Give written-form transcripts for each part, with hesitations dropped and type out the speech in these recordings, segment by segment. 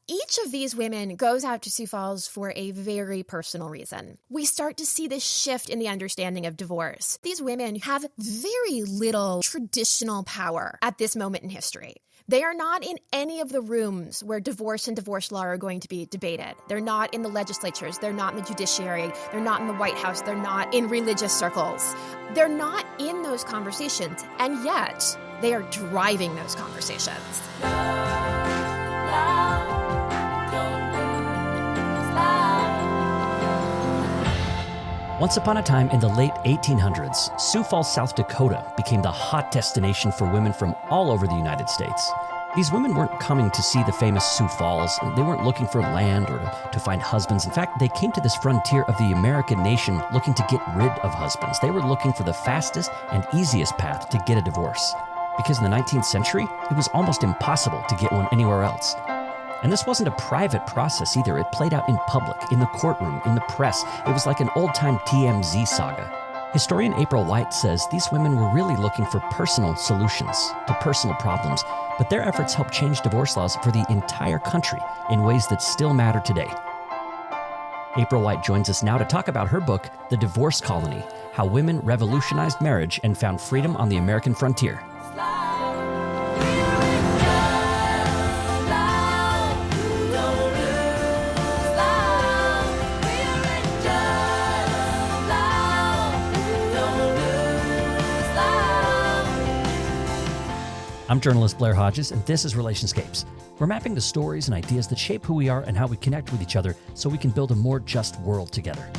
Each of these women goes out to Sioux Falls for a very personal reason. We start to see this shift in the understanding of divorce. These women have very little traditional power at this moment in history. They are not in any of the rooms where divorce and divorce law are going to be debated. They're not in the legislatures. They're not in the judiciary. They're not in the White House. They're not in religious circles. They're not in those conversations, and yet they are driving those conversations. Once upon a time in the late 1800s, Sioux Falls, South Dakota became the hot destination for women from all over the United States. These women weren't coming to see the famous Sioux Falls. They weren't looking for land or to find husbands. In fact, they came to this frontier of the American nation looking to get rid of husbands. They were looking for the fastest and easiest path to get a divorce. Because in the 19th century, it was almost impossible to get one anywhere else. And this wasn't a private process either. It played out in public, in the courtroom, in the press. It was like an old-time TMZ saga. Historian April White says these women were really looking for personal solutions to personal problems, but their efforts helped change divorce laws for the entire country in ways that still matter today. April White joins us now to talk about her book, The Divorce Colony: How Women Revolutionized Marriage and Found Freedom on the American Frontier. I'm journalist Blair Hodges, and this is Relationscapes. We're mapping the stories and ideas that shape who we are and how we connect with each other so we can build a more just world together.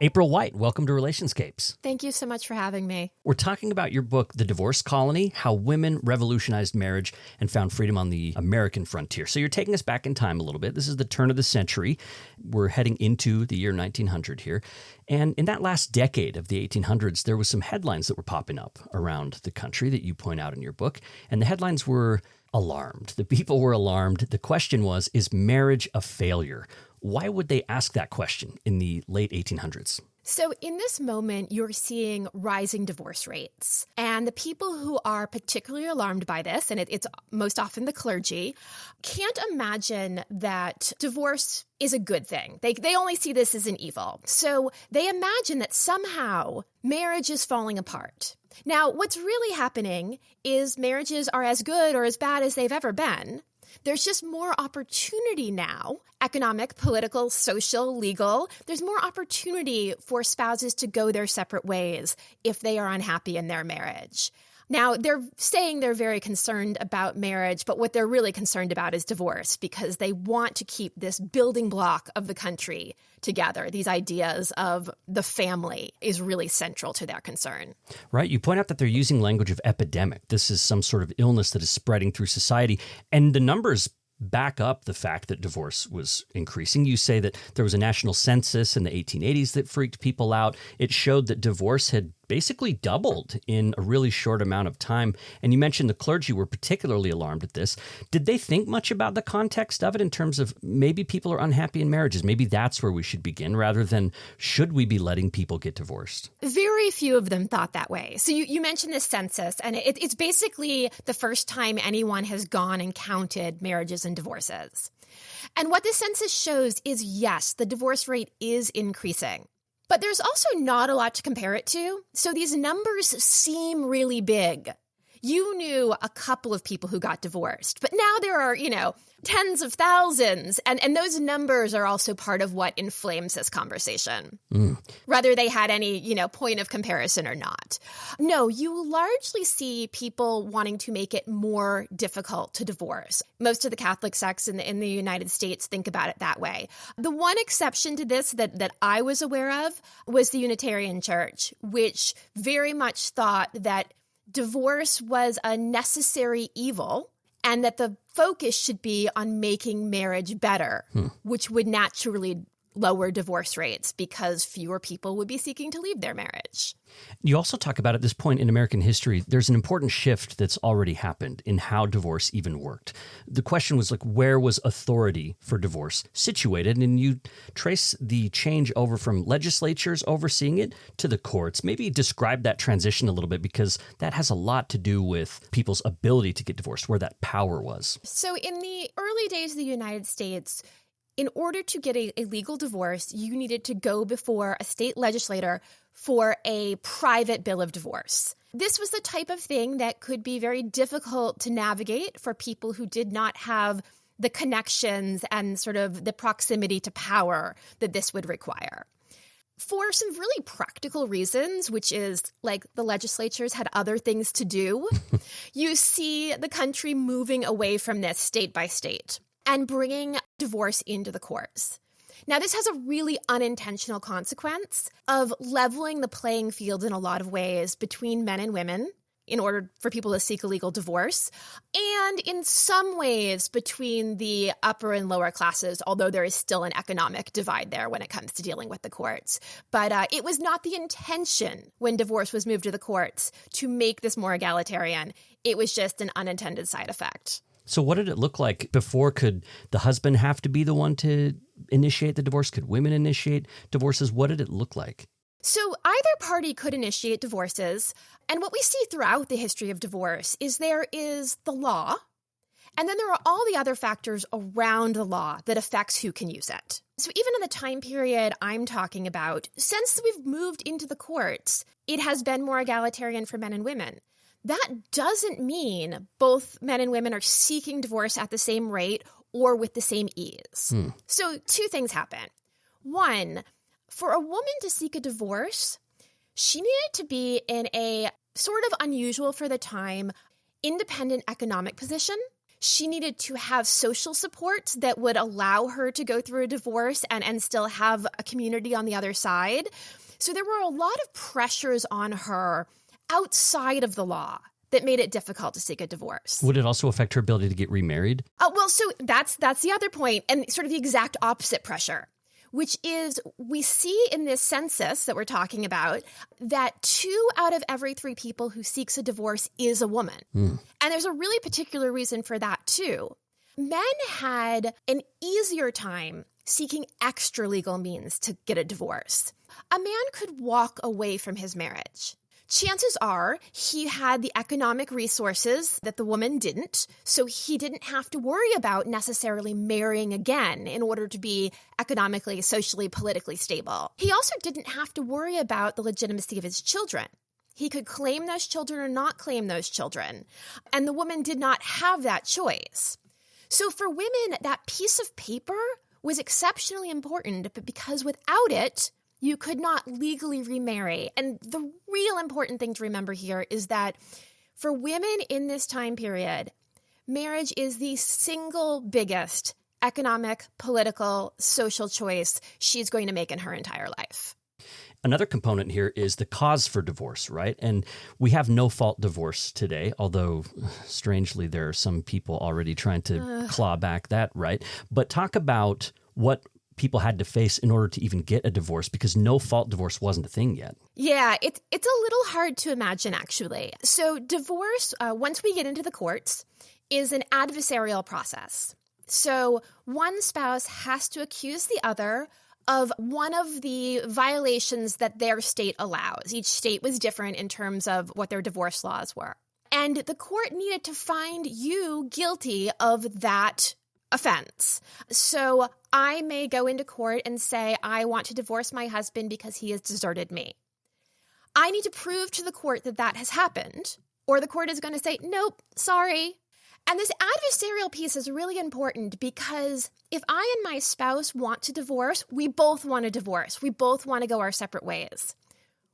April White, welcome to Relationscapes. Thank you so much for having me. We're talking about your book, The Divorce Colony: How Women Revolutionized Marriage and Found Freedom on the American Frontier. So you're taking us back in time a little bit. This is the turn of the century. We're heading into the year 1900 here. And in that last decade of the 1800s, there was some headlines that were popping up around the country that you point out in your book. And the headlines were alarmed. The people were alarmed. The question was, is marriage a failure? Why would they ask that question in the late 1800s? So in this moment, you're seeing rising divorce rates. And the people who are particularly alarmed by this, and it's most often the clergy, can't imagine that divorce is a good thing. They only see this as an evil. So they imagine that somehow marriage is falling apart. Now, what's really happening is marriages are as good or as bad as they've ever been. There's just more opportunity now, economic, political, social, legal. There's more opportunity for spouses to go their separate ways if they are unhappy in their marriage. Now, they're saying they're very concerned about marriage, but what they're really concerned about is divorce because they want to keep this building block of the country together. These ideas of the family is really central to their concern. Right. You point out that they're using language of epidemic. This is some sort of illness that is spreading through society. And the numbers back up the fact that divorce was increasing. You say that there was a national census in the 1880s that freaked people out. It showed that divorce had basically doubled in a really short amount of time. And you mentioned the clergy were particularly alarmed at this. Did they think much about the context of it in terms of maybe people are unhappy in marriages? Maybe that's where we should begin rather than should we be letting people get divorced? Very few of them thought that way. So you mentioned the census, and it's basically the first time anyone has gone and counted marriages and divorces. And what the census shows is, yes, the divorce rate is increasing. But there's also not a lot to compare it to. So these numbers seem really big. You knew a couple of people who got divorced, but now there are, tens of thousands. And those numbers are also part of what inflames this conversation, whether they had any, point of comparison or not. No, you largely see people wanting to make it more difficult to divorce. Most of the Catholic sects in the United States think about it that way. The one exception to this that I was aware of was the Unitarian Church, which very much thought that divorce was a necessary evil and that the focus should be on making marriage better, which would naturally lower divorce rates because fewer people would be seeking to leave their marriage. You also talk about at this point in American history, there's an important shift that's already happened in how divorce even worked. The question was like, where was authority for divorce situated? And you trace the change over from legislatures overseeing it to the courts. Maybe describe that transition a little bit, because that has a lot to do with people's ability to get divorced, where that power was. So in the early days of the United States, in order to get a legal divorce, you needed to go before a state legislator for a private bill of divorce. This was the type of thing that could be very difficult to navigate for people who did not have the connections and sort of the proximity to power that this would require. For some really practical reasons, which is like the legislatures had other things to do, you see the country moving away from this state by state and bringing divorce into the courts. Now, this has a really unintentional consequence of leveling the playing field in a lot of ways between men and women in order for people to seek a legal divorce, and in some ways between the upper and lower classes, although there is still an economic divide there when it comes to dealing with the courts. But it was not the intention when divorce was moved to the courts to make this more egalitarian. It was just an unintended side effect. So what did it look like before? Could the husband have to be the one to initiate the divorce? Could women initiate divorces? What did it look like? So either party could initiate divorces. And what we see throughout the history of divorce is there is the law, and then there are all the other factors around the law that affects who can use it. So even in the time period I'm talking about, since we've moved into the courts, it has been more egalitarian for men and women. That doesn't mean both men and women are seeking divorce at the same rate or with the same ease. So two things happen. One, for a woman to seek a divorce, she needed to be in a sort of unusual for the time independent economic position. She needed to have social support that would allow her to go through a divorce and still have a community on the other side. So there were a lot of pressures on her outside of the law that made it difficult to seek a divorce. Would it also affect her ability to get remarried? Well, so that's the other point, and sort of the exact opposite pressure, which is we see in this census that we're talking about that 2 out of every 3 people who seeks a divorce is a woman. And there's a really particular reason for that, too. Men had an easier time seeking extra legal means to get a divorce. A man could walk away from his marriage. Chances are he had the economic resources that the woman didn't, so he didn't have to worry about necessarily marrying again in order to be economically, socially, politically stable. He also didn't have to worry about the legitimacy of his children. He could claim those children or not claim those children, and the woman did not have that choice. So for women, that piece of paper was exceptionally important, but because without it, you could not legally remarry. And the real important thing to remember here is that for women in this time period, marriage is the single biggest economic, political, social choice she's going to make in her entire life. Another component here is the cause for divorce, right? And we have no-fault divorce today, although strangely there are some people already trying to claw back that right. But talk about what people had to face in order to even get a divorce, because no-fault divorce wasn't a thing yet. Yeah, it's a little hard to imagine, actually. So divorce, once we get into the courts, is an adversarial process. So one spouse has to accuse the other of one of the violations that their state allows. Each state was different in terms of what their divorce laws were. And the court needed to find you guilty of that offense. So I may go into court and say, I want to divorce my husband because he has deserted me. I need to prove to the court that that has happened, or the court is going to say, nope, sorry. And this adversarial piece is really important because if I and my spouse want to divorce, we both want a divorce. We both want to go our separate ways.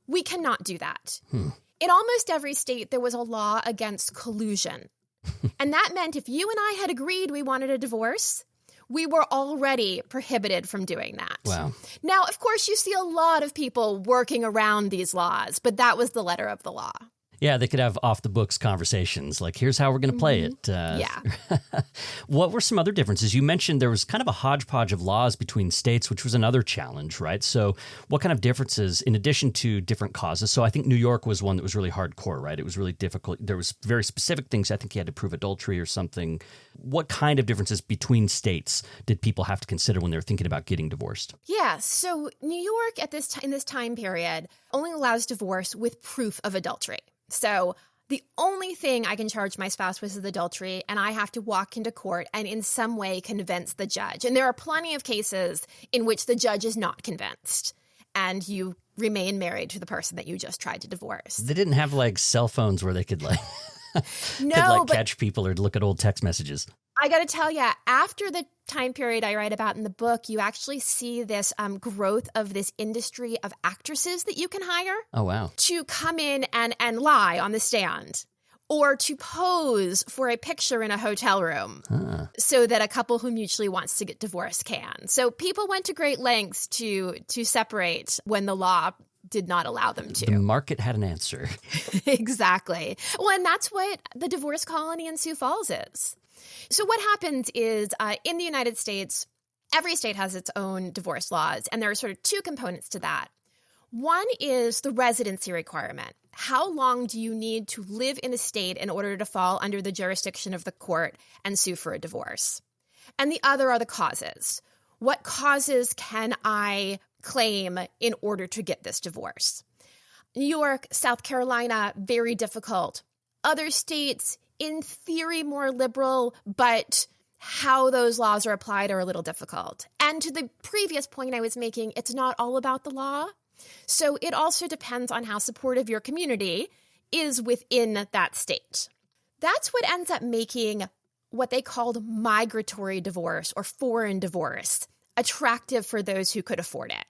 We cannot do that. In almost every state, there was a law against collusion. And that meant if you and I had agreed we wanted a divorce, we were already prohibited from doing that. Wow. Now, of course, you see a lot of people working around these laws, but that was the letter of the law. Yeah, they could have off-the-books conversations, like, here's how we're going to play it. Yeah. What were some other differences? You mentioned there was kind of a hodgepodge of laws between states, which was another challenge, right? So what kind of differences, in addition to different causes? So I think New York was one that was really hardcore, right? It was really difficult. There was very specific things. I think you had to prove adultery or something. What kind of differences between states did people have to consider when they were thinking about getting divorced? Yeah, so New York in this time period only allows divorce with proof of adultery. So the only thing I can charge my spouse with is adultery, and I have to walk into court and in some way convince the judge. And there are plenty of cases in which the judge is not convinced, and you remain married to the person that you just tried to divorce. They didn't have like cell phones where they could like, catch people or look at old text messages. I got to tell you, after the time period I write about in the book, you actually see this growth of this industry of actresses that you can hire. Oh, wow. To come in and lie on the stand or to pose for a picture in a hotel room so that a couple who mutually wants to get divorced can. So people went to great lengths to separate when the law did not allow them to. The market had an answer. Exactly. Well, and that's what the divorce colony in Sioux Falls is. So what happens is in the United States, every state has its own divorce laws, and there are sort of two components to that. One is the residency requirement. How long do you need to live in a state in order to fall under the jurisdiction of the court and sue for a divorce? And the other are the causes. What causes can I claim in order to get this divorce? New York, South Carolina, very difficult. Other states, in theory, more liberal, but how those laws are applied are a little difficult. And to the previous point I was making, it's not all about the law. So it also depends on how supportive your community is within that state. That's what ends up making what they called migratory divorce or foreign divorce attractive for those who could afford it.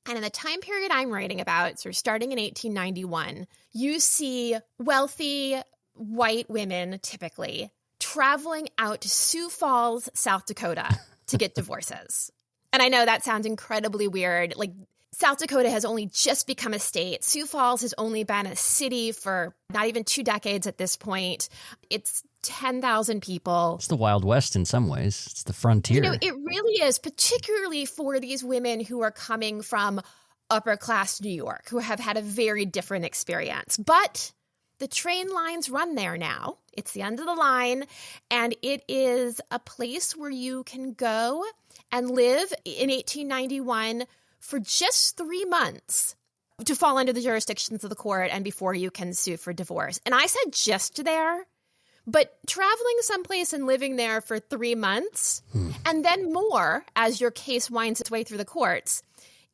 And in the time period I'm writing about, so starting in 1891, you see wealthy white women typically traveling out to Sioux Falls, South Dakota to get divorces. And I know that sounds incredibly weird. Like, South Dakota has only just become a state. Sioux Falls has only been a city for not even 2 decades at this point. It's 10,000 people. It's the Wild West in some ways. It's the frontier. You know, it really is, particularly for these women who are coming from upper class New York, who have had a very different experience. But the train lines run there now. It's the end of the line, and it is a place where you can go and live in 1891 for just 3 months to fall under the jurisdictions of the court and before you can sue for divorce. And I said just there, but traveling someplace and living there for 3 months and then more as your case winds its way through the courts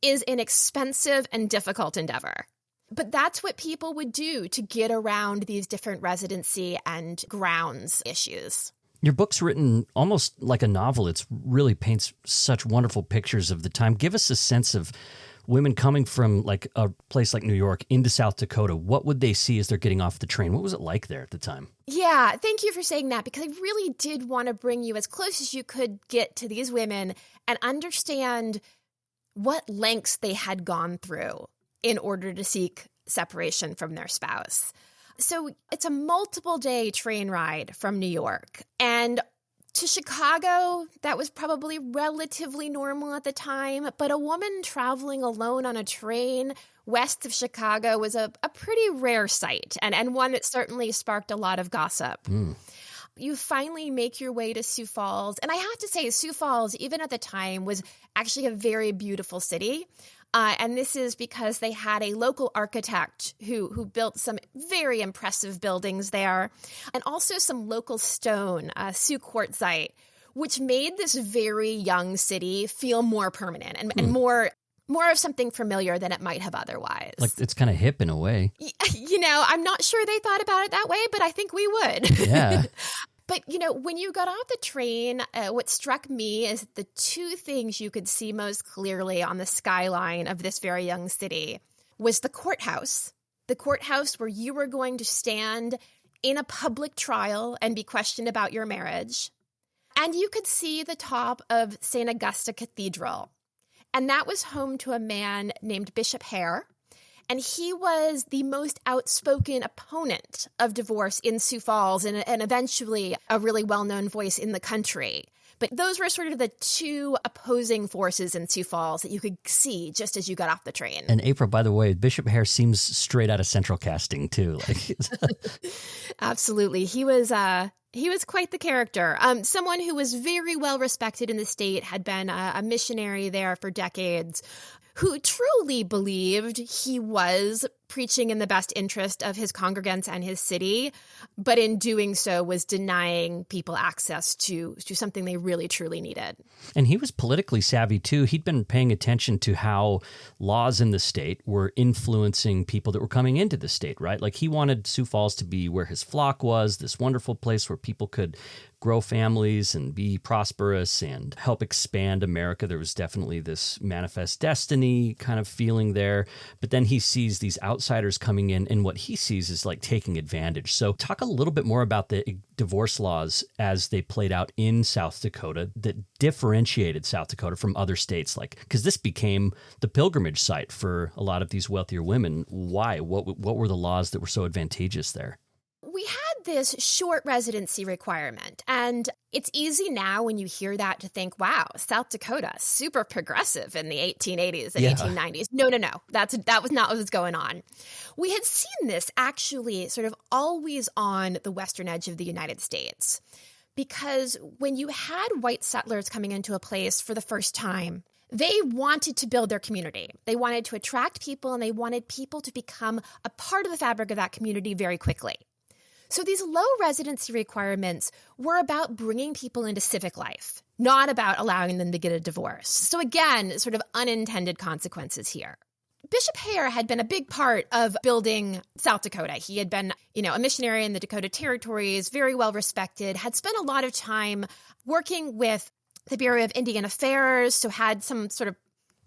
is an expensive and difficult endeavor. But that's what people would do to get around these different residency and grounds issues. Your book's written almost like a novel. It really paints such wonderful pictures of the time. Give us a sense of women coming from like a place like New York into South Dakota. What would they see as they're getting off the train? What was it like there at the time? Yeah, thank you for saying that, because I really did want to bring you as close as you could get to these women and understand what lengths they had gone through in order to seek separation from their spouse. So it's a multiple day train ride from New York. And to Chicago, that was probably relatively normal at the time. But a woman traveling alone on a train west of Chicago was a pretty rare sight, and one that certainly sparked a lot of gossip. You finally make your way to Sioux Falls. And I have to say, Sioux Falls, even at the time, was actually a very beautiful city. And this is because they had a local architect who built some very impressive buildings there, and also some local stone, Sioux quartzite, which made this very young city feel more permanent and more of something familiar than it might have otherwise. Like, it's kind of hip in a way. You know, I'm not sure they thought about it that way, but I think we would. Yeah. But, you know, when you got off the train, what struck me is the two things you could see most clearly on the skyline of this very young city was the courthouse where you were going to stand in a public trial and be questioned about your marriage. And you could see the top of St. Augusta Cathedral. And that was home to a man named Bishop Hare. And he was the most outspoken opponent of divorce in Sioux Falls and eventually a really well-known voice in the country. But those were sort of the two opposing forces in Sioux Falls that you could see just as you got off the train. And April, by the way, Bishop Hare seems straight out of Central Casting too. Absolutely. He was quite the character. Someone who was very well respected in the state, had been a missionary there for decades, who truly believed he was preaching in the best interest of his congregants and his city, but in doing so was denying people access to something they really, truly needed. And he was politically savvy, too. He'd been paying attention to how laws in the state were influencing people that were coming into the state, right? Like he wanted Sioux Falls to be where his flock was, this wonderful place where people could grow families and be prosperous and help expand America. There was definitely this manifest destiny kind of feeling there. But then he sees these outsiders coming in, and what he sees is like taking advantage. So talk a little bit more about the divorce laws as they played out in South Dakota that differentiated South Dakota from other states, like, because this became the pilgrimage site for a lot of these wealthier women. Why? What were the laws that were so advantageous there? We had this short residency requirement, and it's easy now when you hear that to think, wow, South Dakota, super progressive in the 1880s and 1890s. No. That was not what was going on. We had seen this actually sort of always on the western edge of the United States, because when you had white settlers coming into a place for the first time, they wanted to build their community. They wanted to attract people, and they wanted people to become a part of the fabric of that community very quickly. So these low residency requirements were about bringing people into civic life, not about allowing them to get a divorce. So again, sort of unintended consequences here. Bishop Hare had been a big part of building South Dakota. He had been, a missionary in the Dakota Territories, very well respected, had spent a lot of time working with the Bureau of Indian Affairs, so had some sort of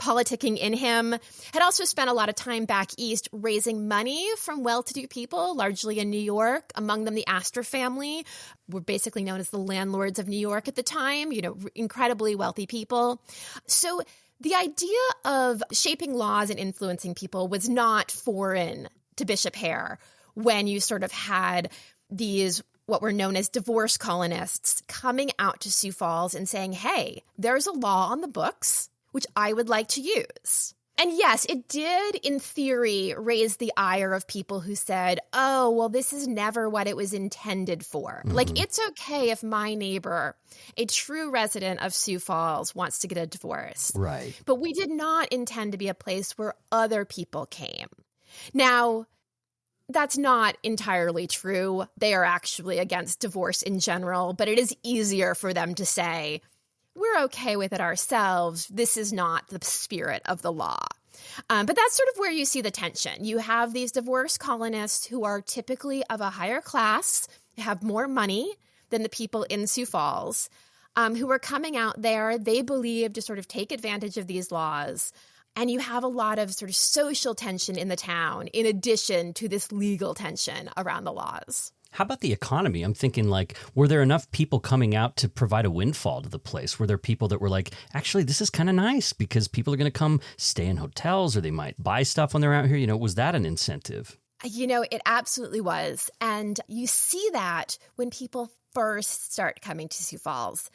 politicking in him, had also spent a lot of time back east raising money from well-to-do people, largely in New York, among them the Astor family, were basically known as the landlords of New York at the time, incredibly wealthy people. So the idea of shaping laws and influencing people was not foreign to Bishop Hare when you sort of had these what were known as divorce colonists coming out to Sioux Falls and saying, hey, there's a law on the books which I would like to use. And yes, it did, in theory, raise the ire of people who said, oh, well, this is never what it was intended for. Mm-hmm. Like, it's okay if my neighbor, a true resident of Sioux Falls, wants to get a divorce. Right. But we did not intend to be a place where other people came. Now, that's not entirely true. They are actually against divorce in general, but it is easier for them to say, we're okay with it ourselves. This is not the spirit of the law. But that's sort of where you see the tension. You have these divorce colonists who are typically of a higher class, have more money than the people in Sioux Falls, who are coming out there, they believe, to sort of take advantage of these laws. And you have a lot of sort of social tension in the town, in addition to this legal tension around the laws. How about the economy? I'm thinking, like, were there enough people coming out to provide a windfall to the place? Were there people that were like, actually, this is kind of nice because people are going to come stay in hotels, or they might buy stuff when they're out here? Was that an incentive? It absolutely was. And you see that when people first start coming to Sioux Falls.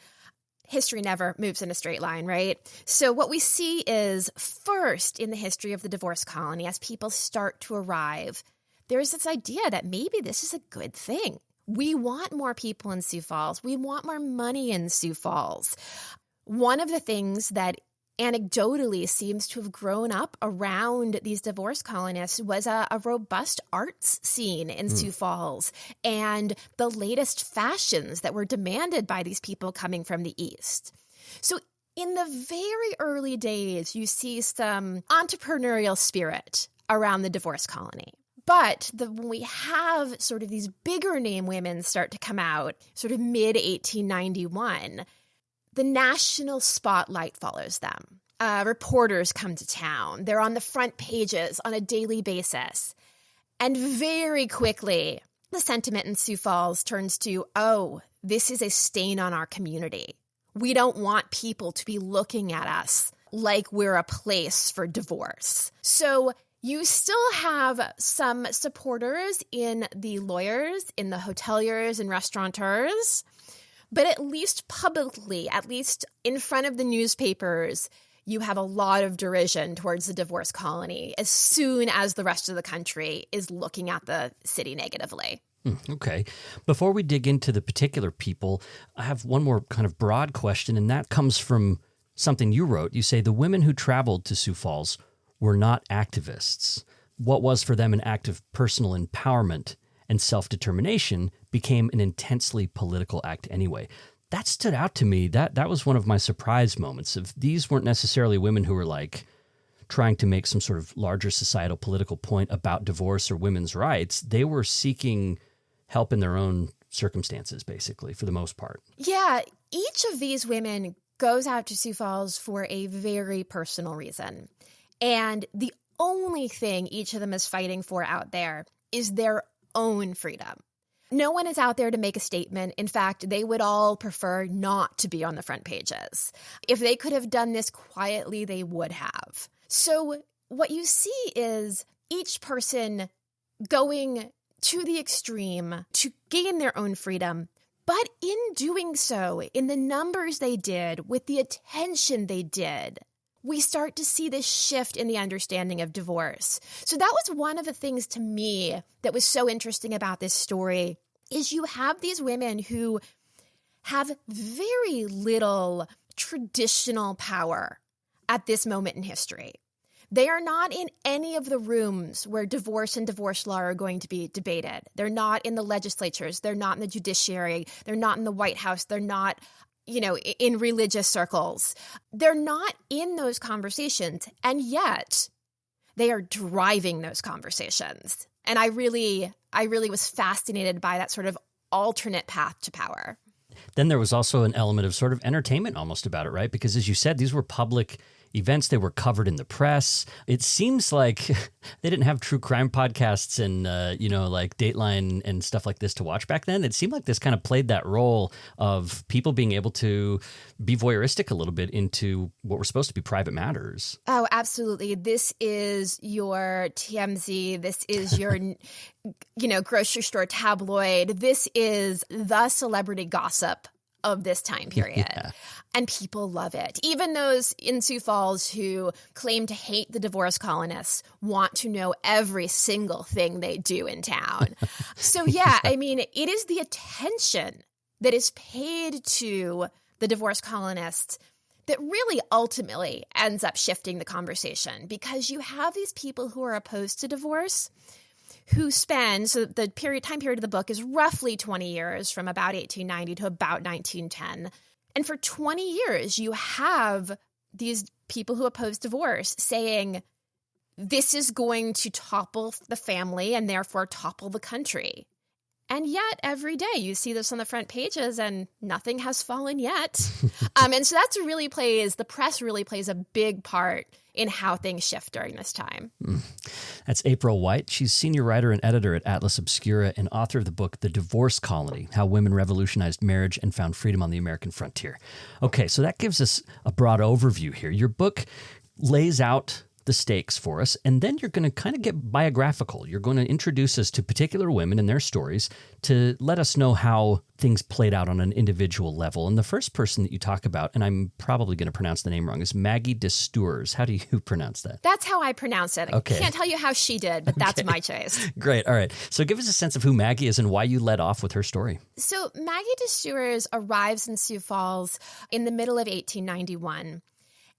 History never moves in a straight line, right? So what we see is, first in the history of the divorce colony, as people start to arrive, there's this idea that maybe this is a good thing. We want more people in Sioux Falls. We want more money in Sioux Falls. One of the things that anecdotally seems to have grown up around these divorce colonists was a robust arts scene in Sioux Falls and the latest fashions that were demanded by these people coming from the East. So in the very early days, you see some entrepreneurial spirit around the divorce colony. But when we have sort of these bigger name women start to come out, sort of mid-1891, the national spotlight follows them. Reporters come to town. They're on the front pages on a daily basis. And very quickly, the sentiment in Sioux Falls turns to, oh, this is a stain on our community. We don't want people to be looking at us like we're a place for divorce. So You still have some supporters in the lawyers, in the hoteliers and restaurateurs, but at least publicly, at least in front of the newspapers, you have a lot of derision towards the divorce colony as soon as the rest of the country is looking at the city negatively. Okay. Before we dig into the particular people, I have one more kind of broad question, and that comes from something you wrote. You say the women who traveled to Sioux Falls were not activists. What was for them an act of personal empowerment and self-determination became an intensely political act anyway. That stood out to me. That was one of my surprise moments. If these weren't necessarily women who were like trying to make some sort of larger societal political point about divorce or women's rights, they were seeking help in their own circumstances, basically, for the most part. Yeah, each of these women goes out to Sioux Falls for a very personal reason. And the only thing each of them is fighting for out there is their own freedom. No one is out there to make a statement. In fact, they would all prefer not to be on the front pages. If they could have done this quietly, they would have. So what you see is each person going to the extreme to gain their own freedom. But in doing so, in the numbers they did, with the attention they did, we start to see this shift in the understanding of divorce. So that was one of the things to me that was so interesting about this story, is you have these women who have very little traditional power at this moment in history. They are not in any of the rooms where divorce and divorce law are going to be debated. They're not in the legislatures. They're not in the judiciary. They're not in the White House. They're not, in religious circles. They're not in those conversations. And yet they are driving those conversations. And I really was fascinated by that sort of alternate path to power. Then there was also an element of sort of entertainment almost about it, right? Because as you said, these were public events. They were covered in the press. It seems like they didn't have true crime podcasts and, like Dateline and stuff like this to watch back then. It seemed like this kind of played that role of people being able to be voyeuristic a little bit into what were supposed to be private matters. Oh, absolutely. This is your TMZ. This is your, grocery store tabloid. This is the celebrity gossip of this time period. Yeah. And people love it. Even those in Sioux Falls who claim to hate the divorce colonists want to know every single thing they do in town. So yeah, I mean, it is the attention that is paid to the divorce colonists that really ultimately ends up shifting the conversation, because you have these people who are opposed to divorce who spend, so the time period of the book is roughly 20 years, from about 1890 to about 1910. And for 20 years, you have these people who oppose divorce saying, this is going to topple the family and therefore topple the country. And yet every day you see this on the front pages and nothing has fallen yet. And so the press really plays a big part in how things shift during this time. That's April White. She's senior writer and editor at Atlas Obscura and author of the book, The Divorce Colony, How Women Revolutionized Marriage and Found Freedom on the American Frontier. Okay, so that gives us a broad overview here. Your book lays out the stakes for us, and then you're going to kind of get biographical. You're going to introduce us to particular women and their stories to let us know how things played out on an individual level. And the first person that you talk about, and I'm probably going to pronounce the name wrong, is Maggie de Stures. How do you pronounce that? That's how I pronounce it. Okay. I can't tell you how she did, but that's my choice. Great. All right. So give us a sense of who Maggie is and why you led off with her story. So Maggie de Stures arrives in Sioux Falls in the middle of 1891,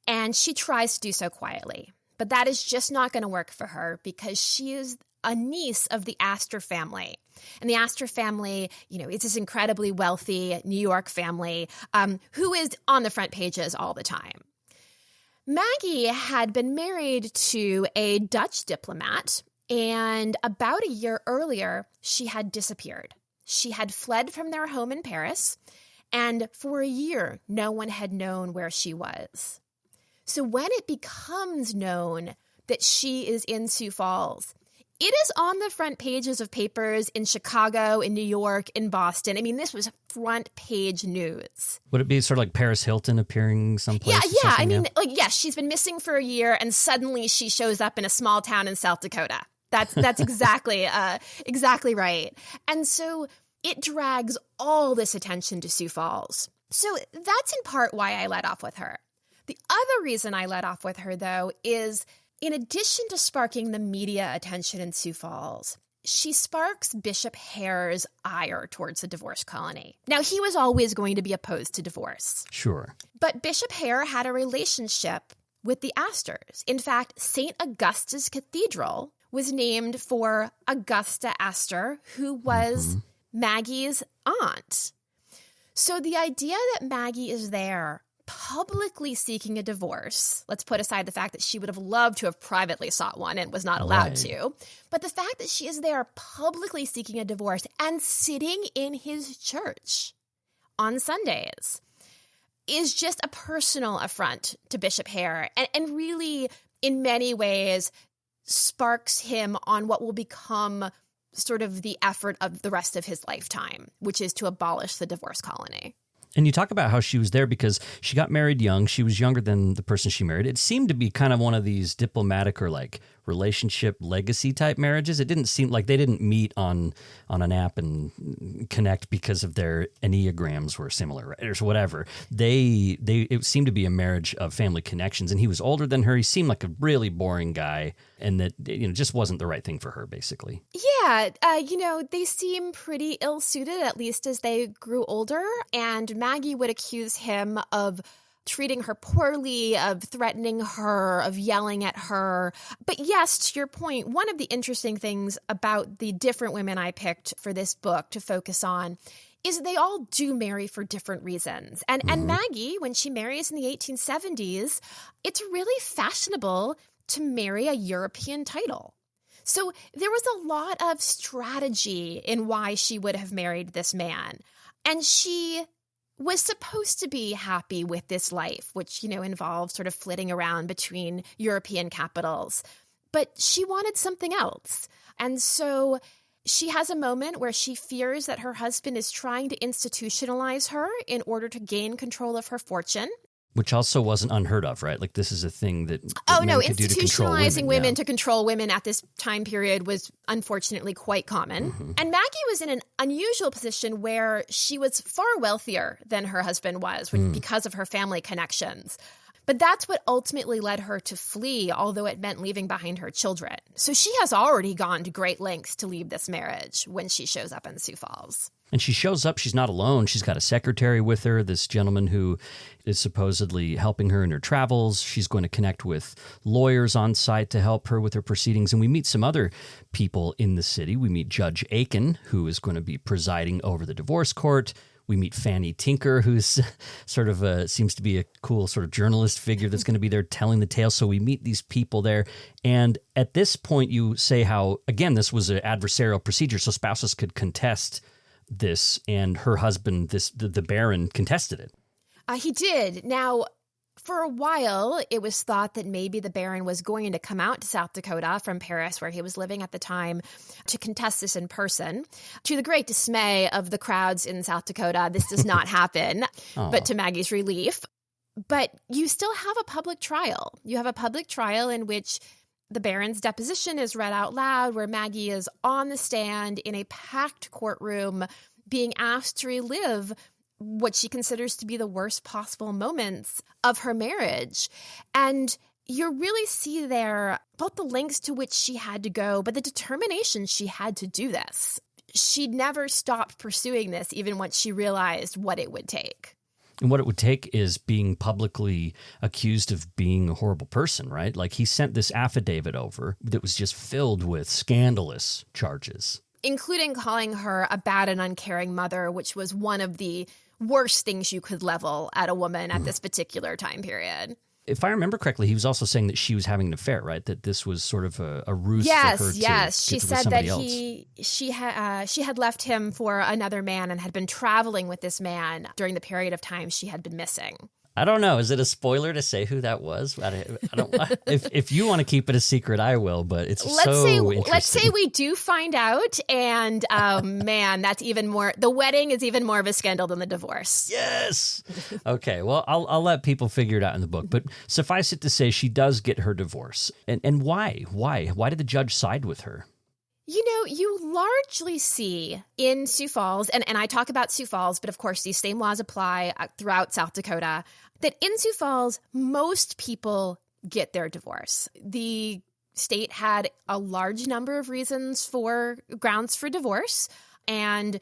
and she tries to do so quietly. But that is just not going to work for her, because she is a niece of the Astor family. And the Astor family, it's this incredibly wealthy New York family who is on the front pages all the time. Maggie had been married to a Dutch diplomat, and about a year earlier, she had disappeared. She had fled from their home in Paris, and for a year, no one had known where she was. So when it becomes known that she is in Sioux Falls, It is on the front pages of papers in Chicago, in New York, in Boston. I mean, this was front page news. Would it be sort of like Paris Hilton appearing someplace? Yeah. I mean, yes, she's been missing for a year, and suddenly she shows up in a small town in South Dakota. That's exactly right. And so it drags all this attention to Sioux Falls. So that's in part why I let off with her. The other reason I let off with her, though, is in addition to sparking the media attention in Sioux Falls, she sparks Bishop Hare's ire towards the divorce colony. Now, he was always going to be opposed to divorce. Sure. But Bishop Hare had a relationship with the Astors. In fact, St. Augusta's Cathedral was named for Augusta Astor, who was Maggie's aunt. So the idea that Maggie is there publicly seeking a divorce, let's put aside the fact that she would have loved to have privately sought one and was not allowed to, but the fact that she is there publicly seeking a divorce and sitting in his church on Sundays is just a personal affront to Bishop Hare and really, in many ways, sparks him on what will become sort of the effort of the rest of his lifetime, which is to abolish the divorce colony. And you talk about how she was there because she got married young. She was younger than the person she married. It seemed to be kind of one of these diplomatic or like relationship legacy type marriages. It didn't seem like they didn't meet on an app and connect because of their enneagrams were similar, right? Or whatever. It seemed to be a marriage of family connections. And he was older than her. He seemed like a really boring guy, and that just wasn't the right thing for her, basically. Yeah, they seem pretty ill-suited, at least as they grew older. And Maggie would accuse him of treating her poorly, of threatening her, of yelling at her. But yes, to your point, one of the interesting things about the different women I picked for this book to focus on is they all do marry for different reasons. And Maggie, when she marries in the 1870s, it's really fashionable to marry a European title. So there was a lot of strategy in why she would have married this man. And she was supposed to be happy with this life, which, involved sort of flitting around between European capitals. But she wanted something else. And so she has a moment where she fears that her husband is trying to institutionalize her in order to gain control of her fortune. Which also wasn't unheard of, right? Like, this is a thing that men could do to control institutionalizing women to control women at this time period was unfortunately quite common. And Maggie was in an unusual position where she was far wealthier than her husband was because of her family connections. But that's what ultimately led her to flee, although it meant leaving behind her children. So she has already gone to great lengths to leave this marriage when she shows up in Sioux Falls. And she shows up, she's not alone. She's got a secretary with her, this gentleman who is supposedly helping her in her travels. She's going to connect with lawyers on site to help her with her proceedings. And we meet some other people in the city. We meet Judge Aiken, who is going to be presiding over the divorce court. We meet Fanny Tinker, who's sort of seems to be a cool sort of journalist figure that's going to be there telling the tale. So we meet these people there. And at this point, you say how, again, this was an adversarial procedure, so spouses could contest this, and her husband, the Baron, contested it. He did. Now, for a while, it was thought that maybe the Baron was going to come out to South Dakota from Paris, where he was living at the time, to contest this in person. To the great dismay of the crowds in South Dakota, this does not happen, but to Maggie's relief. But you still have a public trial. You have a public trial in which the Baron's deposition is read out loud, where Maggie is on the stand in a packed courtroom being asked to relive what she considers to be the worst possible moments of her marriage. And you really see there both the lengths to which she had to go, but the determination she had to do this. She never stopped pursuing this, even once she realized what it would take. And what it would take is being publicly accused of being a horrible person, right? Like, he sent this affidavit over that was just filled with scandalous charges, including calling her a bad and uncaring mother, which was one of the worst things you could level at a woman at this particular time period. If I remember correctly, he was also saying that she was having an affair, right? That this was sort of a ruse for her to Yes. She get said with that else. she had left him for another man and had been traveling with this man during the period of time she had been missing. I don't know. Is it a spoiler to say who that was? I don't. If you want to keep it a secret, I will. But it's interesting. Let's say we do find out, and man, that's even more. The wedding is even more of a scandal than the divorce. Yes. Okay. Well, I'll let people figure it out in the book. But suffice it to say, she does get her divorce, and why? Why did the judge side with her? You know, you largely see in Sioux Falls, and I talk about Sioux Falls, but of course these same laws apply throughout South Dakota, that in Sioux Falls, most people get their divorce. The state had a large number of reasons for grounds for divorce, and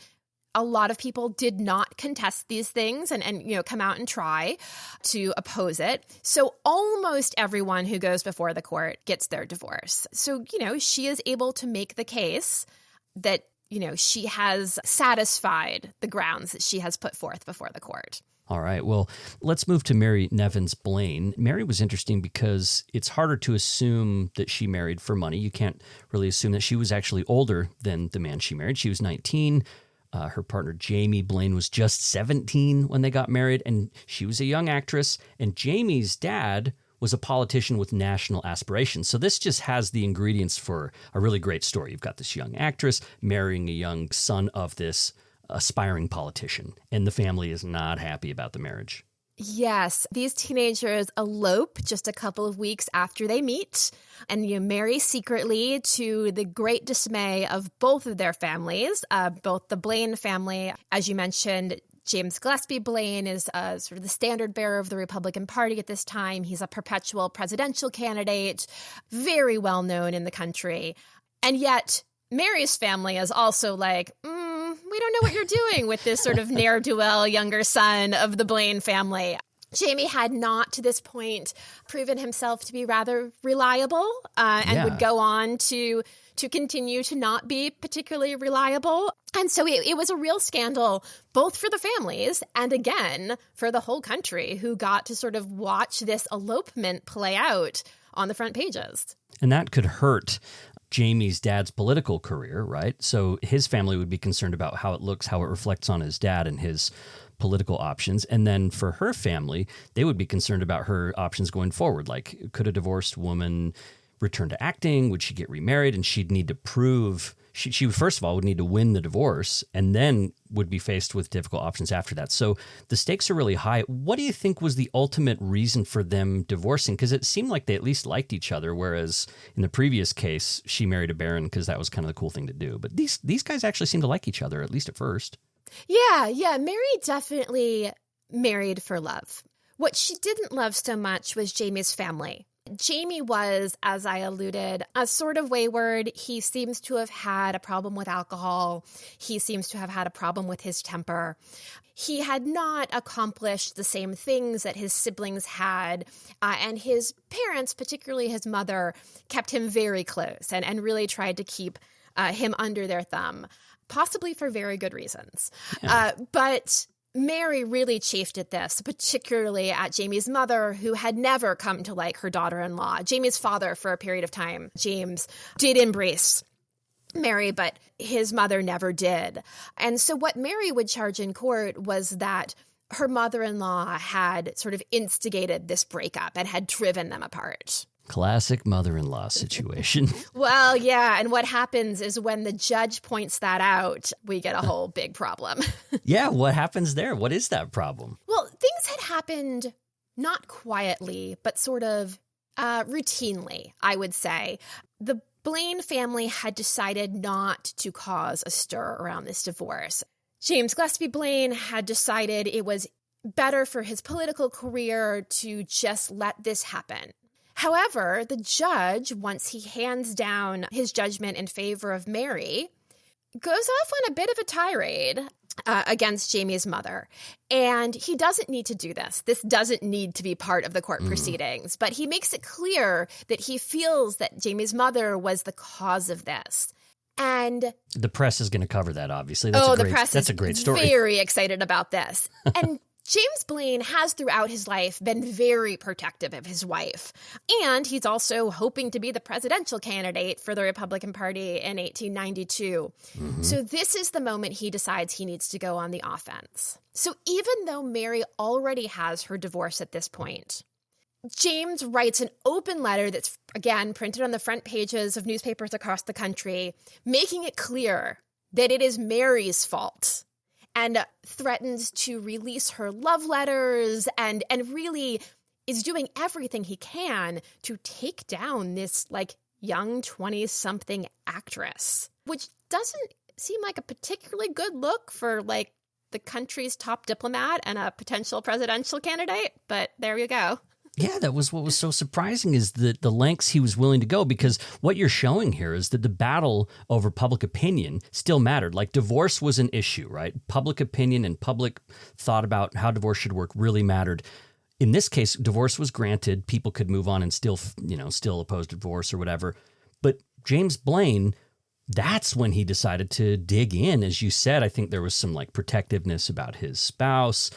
a lot of people did not contest these things and come out and try to oppose it. So almost everyone who goes before the court gets their divorce. So, she is able to make the case that, she has satisfied the grounds that she has put forth before the court. All right. Well, let's move to Mary Nevins Blaine. Mary was interesting because it's harder to assume that she married for money. You can't really assume that she was actually older than the man she married. She was 19. Her partner, Jamie Blaine, was just 17 when they got married, and she was a young actress. And Jamie's dad was a politician with national aspirations. So this just has the ingredients for a really great story. You've got this young actress marrying a young son of this aspiring politician, and the family is not happy about the marriage. Yes, these teenagers elope just a couple of weeks after they meet, and you marry secretly to the great dismay of both of their families, both the Blaine family. As you mentioned, James Gillespie Blaine is sort of the standard bearer of the Republican Party at this time. He's a perpetual presidential candidate, very well known in the country. And yet Mary's family is also like, we don't know what you're doing with this sort of ne'er-do-well younger son of the Blaine family. Jamie had not, to this point, proven himself to be rather reliable and would go on to continue to not be particularly reliable. And so it was a real scandal, both for the families and, again, for the whole country, who got to sort of watch this elopement play out on the front pages. And that could hurt Jamie's dad's political career, right? So his family would be concerned about how it looks, how it reflects on his dad and his political options. And then for her family, they would be concerned about her options going forward. Like, could a divorced woman return to acting? Would she get remarried? And she'd need to prove, she first of all would need to win the divorce, and then would be faced with difficult options after that. So the stakes are really high. What do you think was the ultimate reason for them divorcing? Because it seemed like they at least liked each other, whereas in the previous case, she married a baron because that was kind of the cool thing to do. But these guys actually seem to like each other, at least at first. Yeah. Mary definitely married for love. What she didn't love so much was Jamie's family. Jamie was, as I alluded, a sort of wayward. He seems to have had a problem with alcohol. He seems to have had a problem with his temper. He had not accomplished the same things that his siblings had, and his parents, particularly his mother, kept him very close and really tried to keep him under their thumb, possibly for very good reasons. Yeah. But Mary really chafed at this, particularly at Jamie's mother, who had never come to like her daughter-in-law. Jamie's father, for a period of time, James, did embrace Mary, but his mother never did. And so what Mary would charge in court was that her mother-in-law had sort of instigated this breakup and had driven them apart. Classic mother-in-law situation. Well, yeah. And what happens is when the judge points that out, we get a whole big problem. Yeah. What happens there? What is that problem? Well, things had happened not quietly, but sort of routinely, I would say. The Blaine family had decided not to cause a stir around this divorce. James Gillespie Blaine had decided it was better for his political career to just let this happen. However, the judge, once he hands down his judgment in favor of Mary, goes off on a bit of a tirade against Jamie's mother. And he doesn't need to do this. This doesn't need to be part of the court proceedings. But he makes it clear that he feels that Jamie's mother was the cause of this. And the press is going to cover that, obviously. The press that's a great story. Very excited about this. And James Blaine has throughout his life been very protective of his wife, and he's also hoping to be the presidential candidate for the Republican Party in 1892. So this is the moment he decides he needs to go on the offense. So even though Mary already has her divorce at this point, James writes an open letter that's, again, printed on the front pages of newspapers across the country, making it clear that it is Mary's fault, and threatens to release her love letters and really is doing everything he can to take down this young 20-something actress, which doesn't seem like a particularly good look for the country's top diplomat and a potential presidential candidate. But there you go. Yeah, that was what was so surprising, is the lengths he was willing to go, because what you're showing here is that the battle over public opinion still mattered. Like, divorce was an issue, right? Public opinion and public thought about how divorce should work really mattered. In this case, divorce was granted. People could move on and still oppose divorce or whatever. But James Blaine, that's when he decided to dig in. As you said, I think there was some protectiveness about his spouse.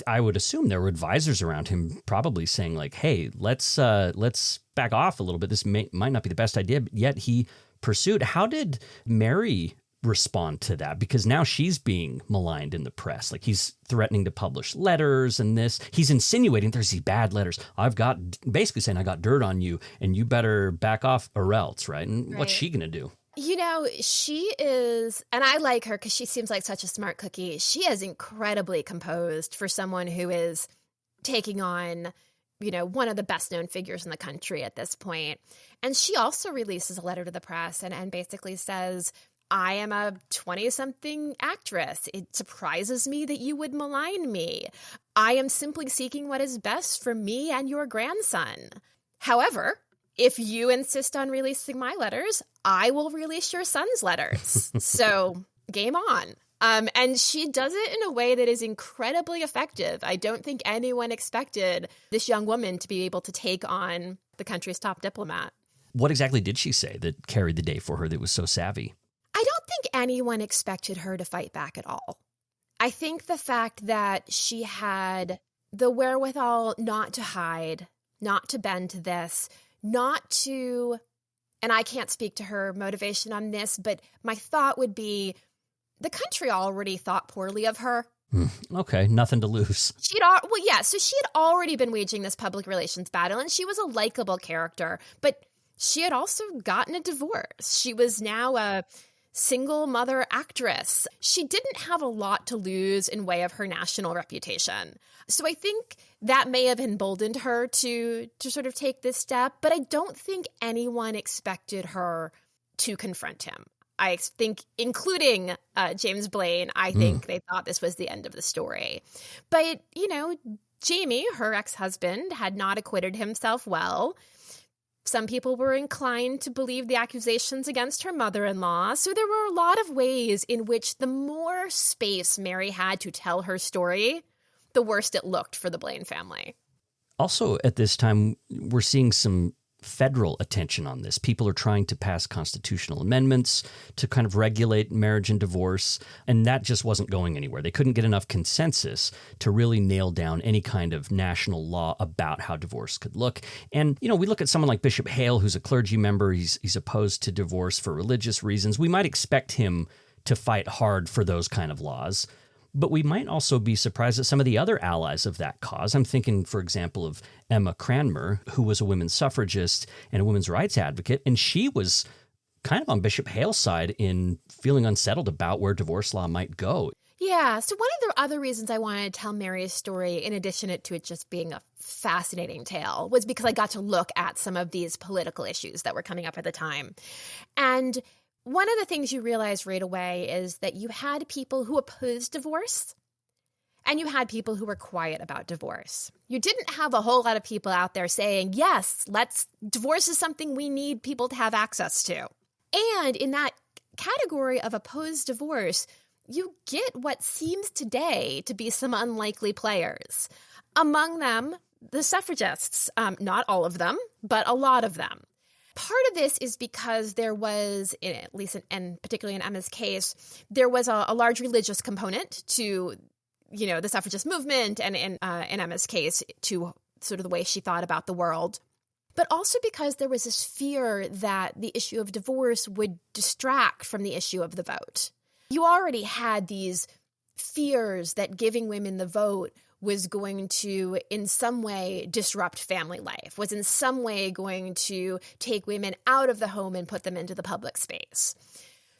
I would assume there were advisors around him probably saying hey, let's back off a little bit. This might not be the best idea, but yet he pursued. How did Mary respond to that? Because now she's being maligned in the press. He's threatening to publish letters, and he's insinuating there's these bad letters. Basically saying, I got dirt on you and you better back off or else, right? And what's she going to do? She is, and I like her because she seems like such a smart cookie. She is incredibly composed for someone who is taking on, one of the best known figures in the country at this point. And she also releases a letter to the press and basically says, I am a 20-something actress. It surprises me that you would malign me. I am simply seeking what is best for me and your grandson. However, if you insist on releasing my letters, I will release your son's letters. So game on. And she does it in a way that is incredibly effective. I don't think anyone expected this young woman to be able to take on the country's top diplomat. What exactly did she say that carried the day for her that was so savvy? I don't think anyone expected her to fight back at all. I think the fact that she had the wherewithal not to hide, not to bend to this, not to, and I can't speak to her motivation on this, but my thought would be the country already thought poorly of her. Okay, nothing to lose. So she had already been waging this public relations battle, and she was a likable character, but she had also gotten a divorce. She was now a single mother actress. She didn't have a lot to lose in way of her national reputation. So I think that may have emboldened her to sort of take this step, but I don't think anyone expected her to confront him. I think, including James Blaine, I think they thought this was the end of the story. But, Jamie, her ex-husband, had not acquitted himself well. Some people were inclined to believe the accusations against her mother-in-law. So there were a lot of ways in which the more space Mary had to tell her story, the worse it looked for the Blaine family. Also, at this time, we're seeing some federal attention on this. People are trying to pass constitutional amendments to kind of regulate marriage and divorce, and that just wasn't going anywhere. They couldn't get enough consensus to really nail down any kind of national law about how divorce could look. And, we look at someone like Bishop Hale, who's a clergy member. He's opposed to divorce for religious reasons. We might expect him to fight hard for those kind of laws. But we might also be surprised at some of the other allies of that cause. I'm thinking, for example, of Emma Cranmer, who was a women's suffragist and a women's rights advocate, and she was kind of on Bishop Hale's side in feeling unsettled about where divorce law might go. Yeah, so one of the other reasons I wanted to tell Mary's story, in addition to it just being a fascinating tale, was because I got to look at some of these political issues that were coming up at the time. And one of the things you realize right away is that you had people who opposed divorce and you had people who were quiet about divorce. You didn't have a whole lot of people out there saying, yes, divorce is something we need people to have access to. And in that category of opposed divorce, you get what seems today to be some unlikely players. Among them, the suffragists, not all of them, but a lot of them. Part of this is because there was, at least and particularly in Emma's case, there was a large religious component to the suffragist movement and in Emma's case, to sort of the way she thought about the world. But also because there was this fear that the issue of divorce would distract from the issue of the vote. You already had these fears that giving women the vote was going to, in some way, disrupt family life, was in some way going to take women out of the home and put them into the public space.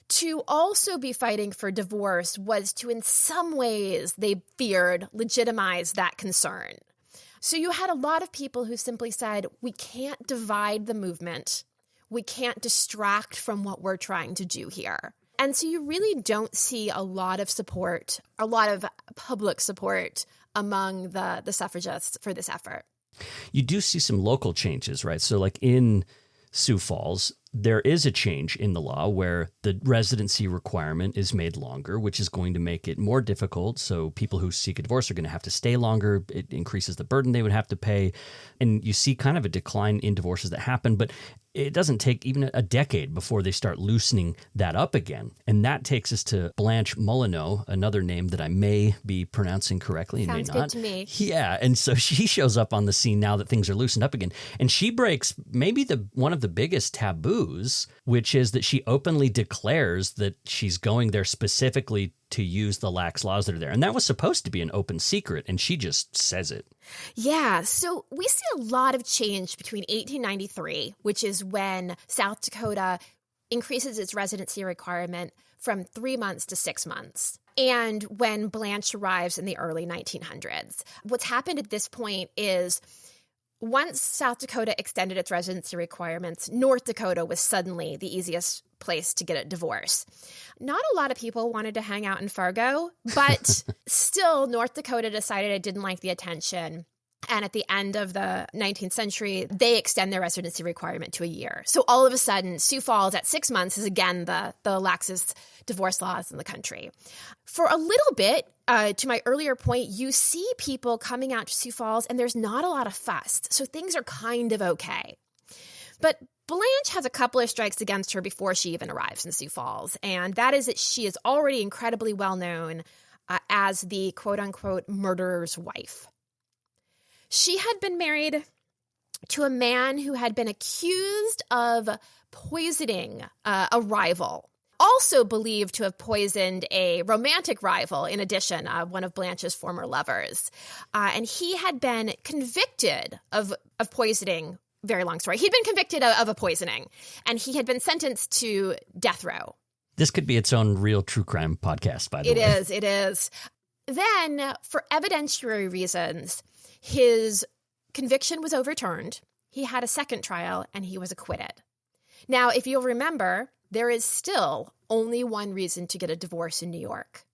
To also be fighting for divorce was to, in some ways, they feared, legitimize that concern. So you had a lot of people who simply said, we can't divide the movement. We can't distract from what we're trying to do here. And so you really don't see a lot of support, a lot of public support among the suffragists for this effort. You do see some local changes, right? So like in Sioux Falls, there is a change in the law where the residency requirement is made longer, which is going to make it more difficult. So people who seek a divorce are going to have to stay longer. It increases the burden they would have to pay. And you see kind of a decline in divorces that happen, but it doesn't take even a decade before they start loosening that up again. And that takes us to Blanche Molyneux, another name that I may be pronouncing correctly and may not. Sounds good to me. Yeah, and so she shows up on the scene now that things are loosened up again. And she breaks maybe one of the biggest taboos, which is that she openly declares that she's going there specifically to use the lax laws that are there. And that was supposed to be an open secret, and she just says it. Yeah, so we see a lot of change between 1893, which is when South Dakota increases its residency requirement from 3 months to 6 months, and when Blanche arrives in the early 1900s. What's happened at this point is once South Dakota extended its residency requirements, North Dakota was suddenly the easiest place to get a divorce. Not a lot of people wanted to hang out in Fargo, but still North Dakota decided it didn't like the attention. And at the end of the 19th century, they extend their residency requirement to a year. So all of a sudden, Sioux Falls at 6 months is again the laxest divorce laws in the country. For a little bit, to my earlier point, you see people coming out to Sioux Falls and there's not a lot of fuss. So things are kind of okay. But Blanche has a couple of strikes against her before she even arrives in Sioux Falls. And that is that she is already incredibly well known as the quote-unquote murderer's wife. She had been married to a man who had been accused of poisoning a rival, also believed to have poisoned a romantic rival, in addition, one of Blanche's former lovers. And he had been convicted of poisoning. Very long story. He'd been convicted of a poisoning, and he had been sentenced to death row. This could be its own real true crime podcast, by the way. It is. Then, for evidentiary reasons, his conviction was overturned. He had a second trial, and he was acquitted. Now, if you'll remember, there is still only one reason to get a divorce in New York: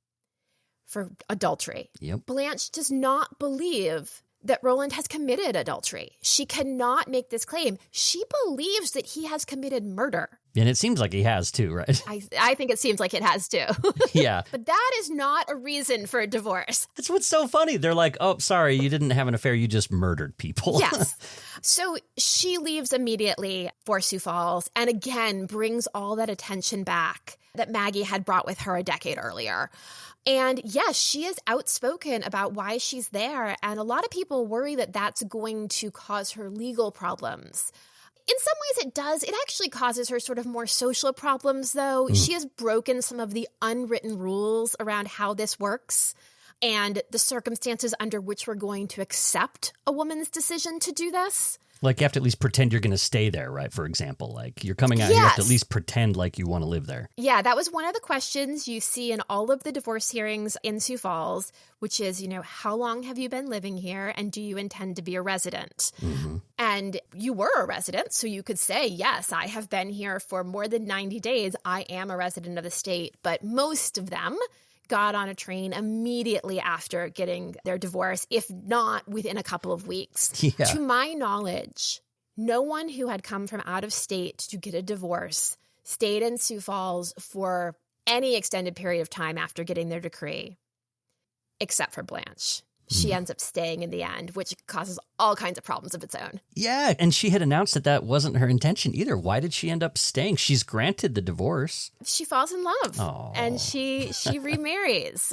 for adultery. Yep. Blanche does not believe that Roland has committed adultery. She cannot make this claim. She believes that he has committed murder. And it seems like he has too, right? I think it seems like it has too. Yeah. But that is not a reason for a divorce. That's what's so funny. They're like, oh, sorry, you didn't have an affair. You just murdered people. Yes. So she leaves immediately for Sioux Falls and again brings all that attention back that Maggie had brought with her a decade earlier. And yes, she is outspoken about why she's there. And a lot of people worry that that's going to cause her legal problems. In some ways it does. It actually causes her sort of more social problems, though. She has broken some of the unwritten rules around how this works and the circumstances under which we're going to accept a woman's decision to do this. Like you have to at least pretend you're going to stay there, right? For example, like you're coming out, you have to at least pretend like you want to live there. Yeah, that was one of the questions you see in all of the divorce hearings in Sioux Falls, which is, how long have you been living here and do you intend to be a resident? Mm-hmm. And you were a resident, so you could say, yes, I have been here for more than 90 days. I am a resident of the state, but most of them got on a train immediately after getting their divorce, if not within a couple of weeks. Yeah. To my knowledge, no one who had come from out of state to get a divorce stayed in Sioux Falls for any extended period of time after getting their decree, except for Blanche. She ends up staying in the end, which causes all kinds of problems of its own. Yeah, and she had announced that wasn't her intention either. Why did she end up staying? She's granted the divorce. She falls in love, and she remarries.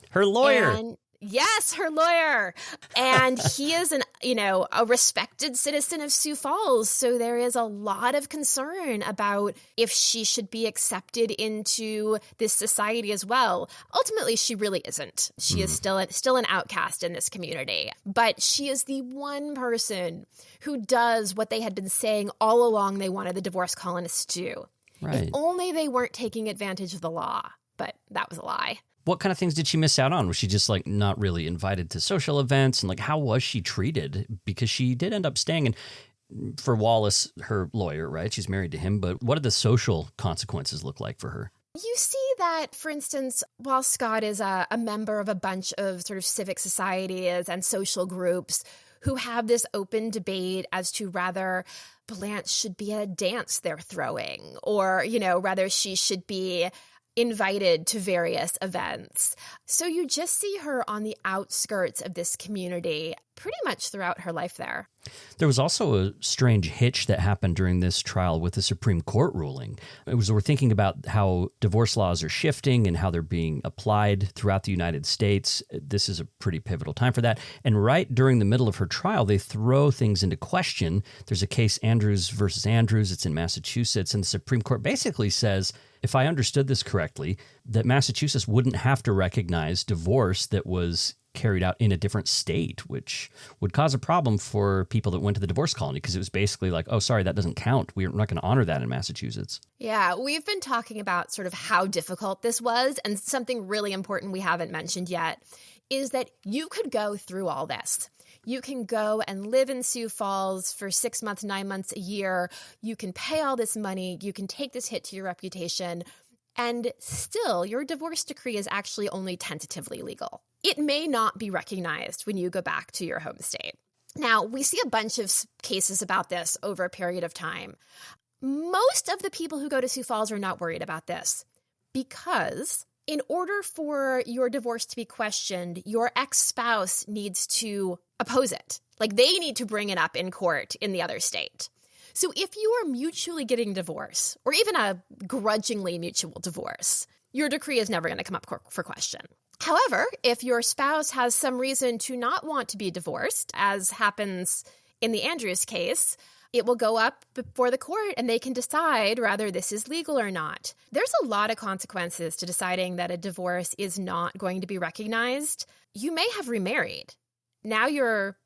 Her lawyer. And Yes, her lawyer. And he is a respected citizen of Sioux Falls. So there is a lot of concern about if she should be accepted into this society as well. Ultimately, she really isn't. She is still an outcast in this community. But she is the one person who does what they had been saying all along they wanted the divorce colonists to do. Right. If only they weren't taking advantage of the law. But that was a lie. What kind of things did she miss out on? Was she just like not really invited to social events? And like, how was she treated? Because she did end up staying. And for Wallace, her lawyer, right? She's married to him. But what did the social consequences look like for her? You see that, for instance, while Scott is a member of a bunch of sort of civic societies and social groups who have this open debate as to whether Blanche should be at a dance they're throwing or, whether she should be invited to various events. So you just see her on the outskirts of this community pretty much throughout her life there. There was also a strange hitch that happened during this trial with the Supreme Court ruling. We're thinking about how divorce laws are shifting and how they're being applied throughout the United States. This is a pretty pivotal time for that. And right during the middle of her trial, they throw things into question. There's a case, Andrews versus Andrews. It's in Massachusetts. And the Supreme Court basically says, if I understood this correctly, that Massachusetts wouldn't have to recognize divorce that was carried out in a different state, which would cause a problem for people that went to the divorce colony because it was basically like, oh, sorry, that doesn't count. We're not going to honor that in Massachusetts. Yeah, we've been talking about sort of how difficult this was, and something really important we haven't mentioned yet is that you could go through all this. You can go and live in Sioux Falls for 6 months, 9 months, a year. You can pay all this money. You can take this hit to your reputation. And still, your divorce decree is actually only tentatively legal. It may not be recognized when you go back to your home state. Now, we see a bunch of cases about this over a period of time. Most of the people who go to Sioux Falls are not worried about this because in order for your divorce to be questioned, your ex-spouse needs to oppose it. Like they need to bring it up in court in the other state. So if you are mutually getting divorce, or even a grudgingly mutual divorce, your decree is never going to come up for question. However, if your spouse has some reason to not want to be divorced, as happens in the Andrews case, it will go up before the court and they can decide whether this is legal or not. There's a lot of consequences to deciding that a divorce is not going to be recognized. You may have remarried. Now you're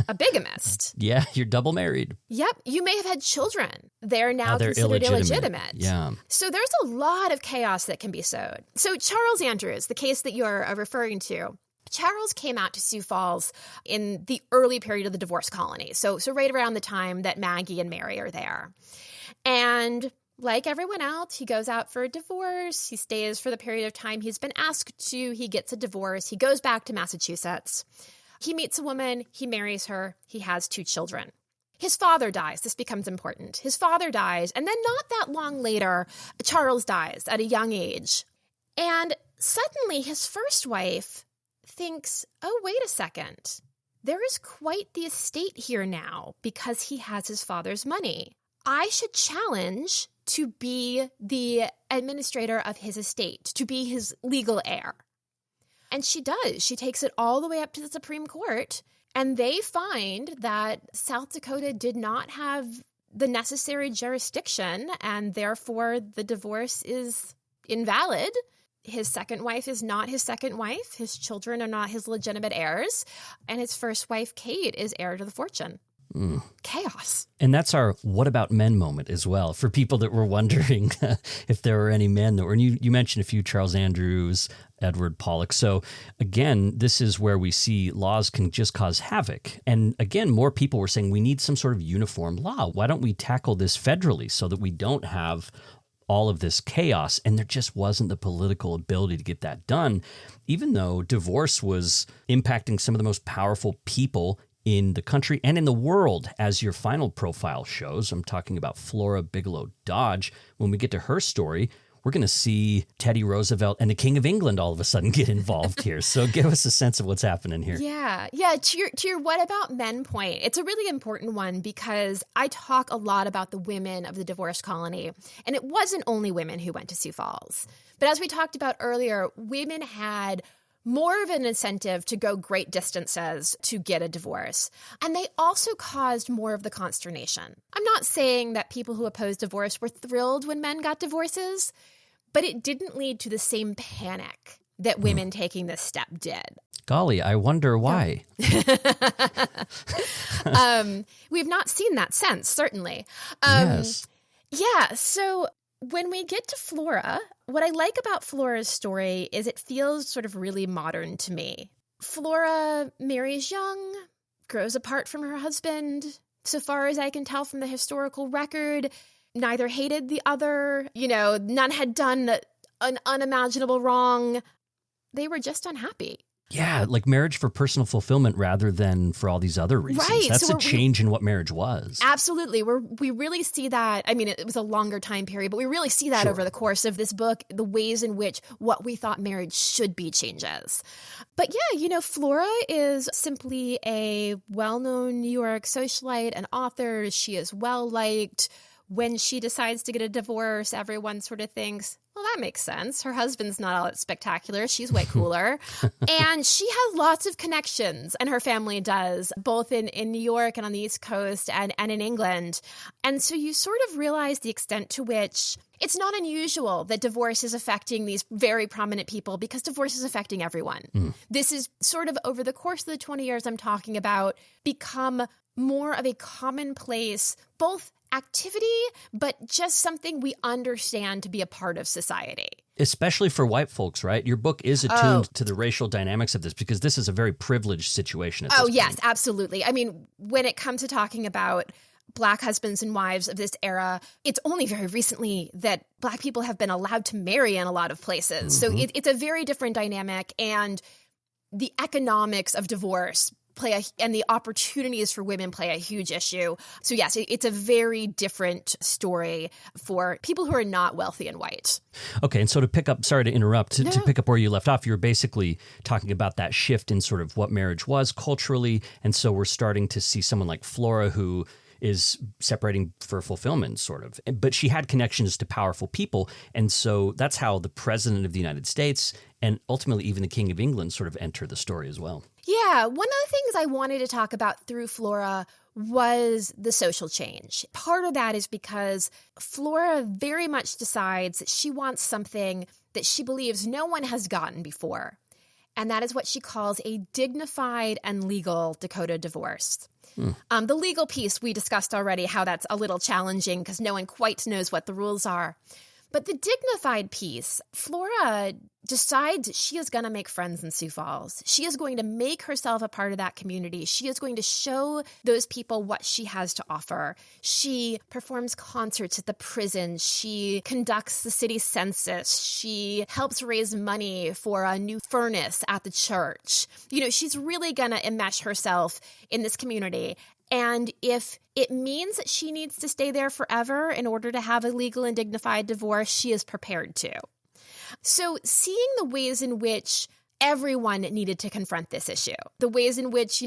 a bigamist. Yeah, you're double married. Yep. You may have had children. They're now considered illegitimate. Yeah. So there's a lot of chaos that can be sowed. So Charles Andrews, the case that you're referring to, Charles came out to Sioux Falls in the early period of the divorce colony. So right around the time that Maggie and Mary are there. And like everyone else, he goes out for a divorce. He stays for the period of time he's been asked to. He gets a divorce. He goes back to Massachusetts. He meets a woman, he marries her, he has 2 children. His father dies. This becomes important. His father dies, and then not that long later, Charles dies at a young age. And suddenly his first wife thinks, oh, wait a second. There is quite the estate here now because he has his father's money. I should challenge to be the administrator of his estate, to be his legal heir. And she does. She takes it all the way up to the Supreme Court, and they find that South Dakota did not have the necessary jurisdiction, and therefore the divorce is invalid. His second wife is not his second wife. His children are not his legitimate heirs. And his first wife, Kate, is heir to the fortune. Chaos. And that's our what about men moment as well for people that were wondering if there were any men that were, and you mentioned a few, Charles Andrews, Edward Pollock. So again, this is where we see laws can just cause havoc. And again, more people were saying we need some sort of uniform law. Why don't we tackle this federally so that we don't have all of this chaos? And there just wasn't the political ability to get that done, even though divorce was impacting some of the most powerful people in the country and in the world, as your final profile shows. I'm talking about Flora Bigelow Dodge. When we get to her story, we're going to see Teddy Roosevelt and the King of England all of a sudden get involved here. So give us a sense of what's happening here. Yeah. To your what about men point, it's a really important one because I talk a lot about the women of the divorce colony. And it wasn't only women who went to Sioux Falls. But as we talked about earlier, women had more of an incentive to go great distances to get a divorce. And they also caused more of the consternation. I'm not saying that people who opposed divorce were thrilled when men got divorces, but it didn't lead to the same panic that women taking this step did. Golly, I wonder why. We've not seen that since, certainly. Yes. Yeah, so when we get to Flora, what I like about Flora's story is it feels sort of really modern to me. Flora marries young, grows apart from her husband. So far as I can tell from the historical record, neither hated the other. None had done an unimaginable wrong. They were just unhappy. Yeah, like marriage for personal fulfillment rather than for all these other reasons. Right. That's a change in what marriage was. Absolutely. We really see that. I mean, it was a longer time period, but we really see that over the course of this book, the ways in which what we thought marriage should be changes. But yeah, Flora is simply a well-known New York socialite and author. She is well-liked. When she decides to get a divorce, everyone sort of thinks, well, that makes sense. Her husband's not all that spectacular. She's way cooler. And she has lots of connections, and her family does, both in New York and on the East Coast and in England. And so you sort of realize the extent to which it's not unusual that divorce is affecting these very prominent people, because divorce is affecting everyone. This is sort of, over the course of the 20 years I'm talking about, become more of a commonplace, both activity, but just something we understand to be a part of society. Especially for white folks, right? Your book is attuned to the racial dynamics of this, because this is a very privileged situation at this point. Yes, absolutely. I mean, when it comes to talking about Black husbands and wives of this era, it's only very recently that Black people have been allowed to marry in a lot of places. So it's a very different dynamic, and the economics of divorce and the opportunities for women play a huge issue. So yes, it's a very different story for people who are not wealthy and white. Okay, and so to pick up, sorry to interrupt, to pick up where you left off, you were basically talking about that shift in sort of what marriage was culturally, and so we're starting to see someone like Flora who is separating for fulfillment, sort of. But she had connections to powerful people, and so that's how the President of the United States and ultimately even the King of England sort of enter the story as well. Yeah, one of the things I wanted to talk about through Flora was the social change. Part of that is because Flora very much decides that she wants something that she believes no one has gotten before, and that is what she calls a dignified and legal Dakota divorce. The legal piece, we discussed already how that's a little challenging because no one quite knows what the rules are. But the dignified piece, Flora decides she is going to make friends in Sioux Falls. She is going to make herself a part of that community. She is going to show those people what she has to offer. She performs concerts at the prison. She conducts the city census. She helps raise money for a new furnace at the church. She's really going to enmesh herself in this community. And if it means that she needs to stay there forever in order to have a legal and dignified divorce, she is prepared to. So seeing the ways in which everyone needed to confront this issue, the ways in which,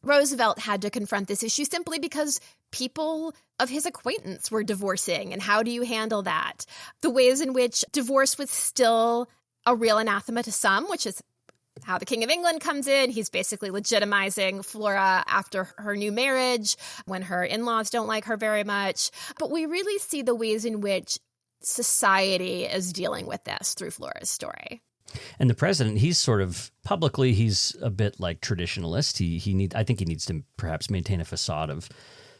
Roosevelt had to confront this issue simply because people of his acquaintance were divorcing, and how do you handle that? The ways in which divorce was still a real anathema to some, which is how the King of England comes in. He's basically legitimizing Flora after her new marriage when her in-laws don't like her very much. But we really see the ways in which society is dealing with this through Flora's story. And the president, he's sort of publicly, he's a bit like traditionalist. I think he needs to perhaps maintain a facade of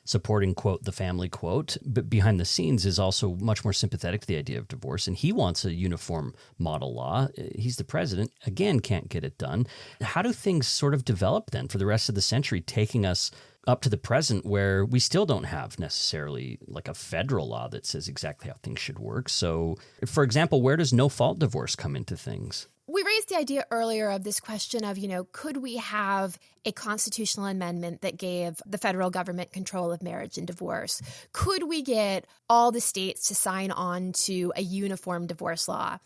supporting, quote, the family, quote, but behind the scenes is also much more sympathetic to the idea of divorce. And he wants a uniform model law. He's the president, again, can't get it done. How do things sort of develop then for the rest of the century, taking us up to the present where we still don't have necessarily like a federal law that says exactly how things should work? So, for example, where does no-fault divorce come into things? We raised the idea earlier of this question of, could we have a constitutional amendment that gave the federal government control of marriage and divorce? Could we get all the states to sign on to a uniform divorce law?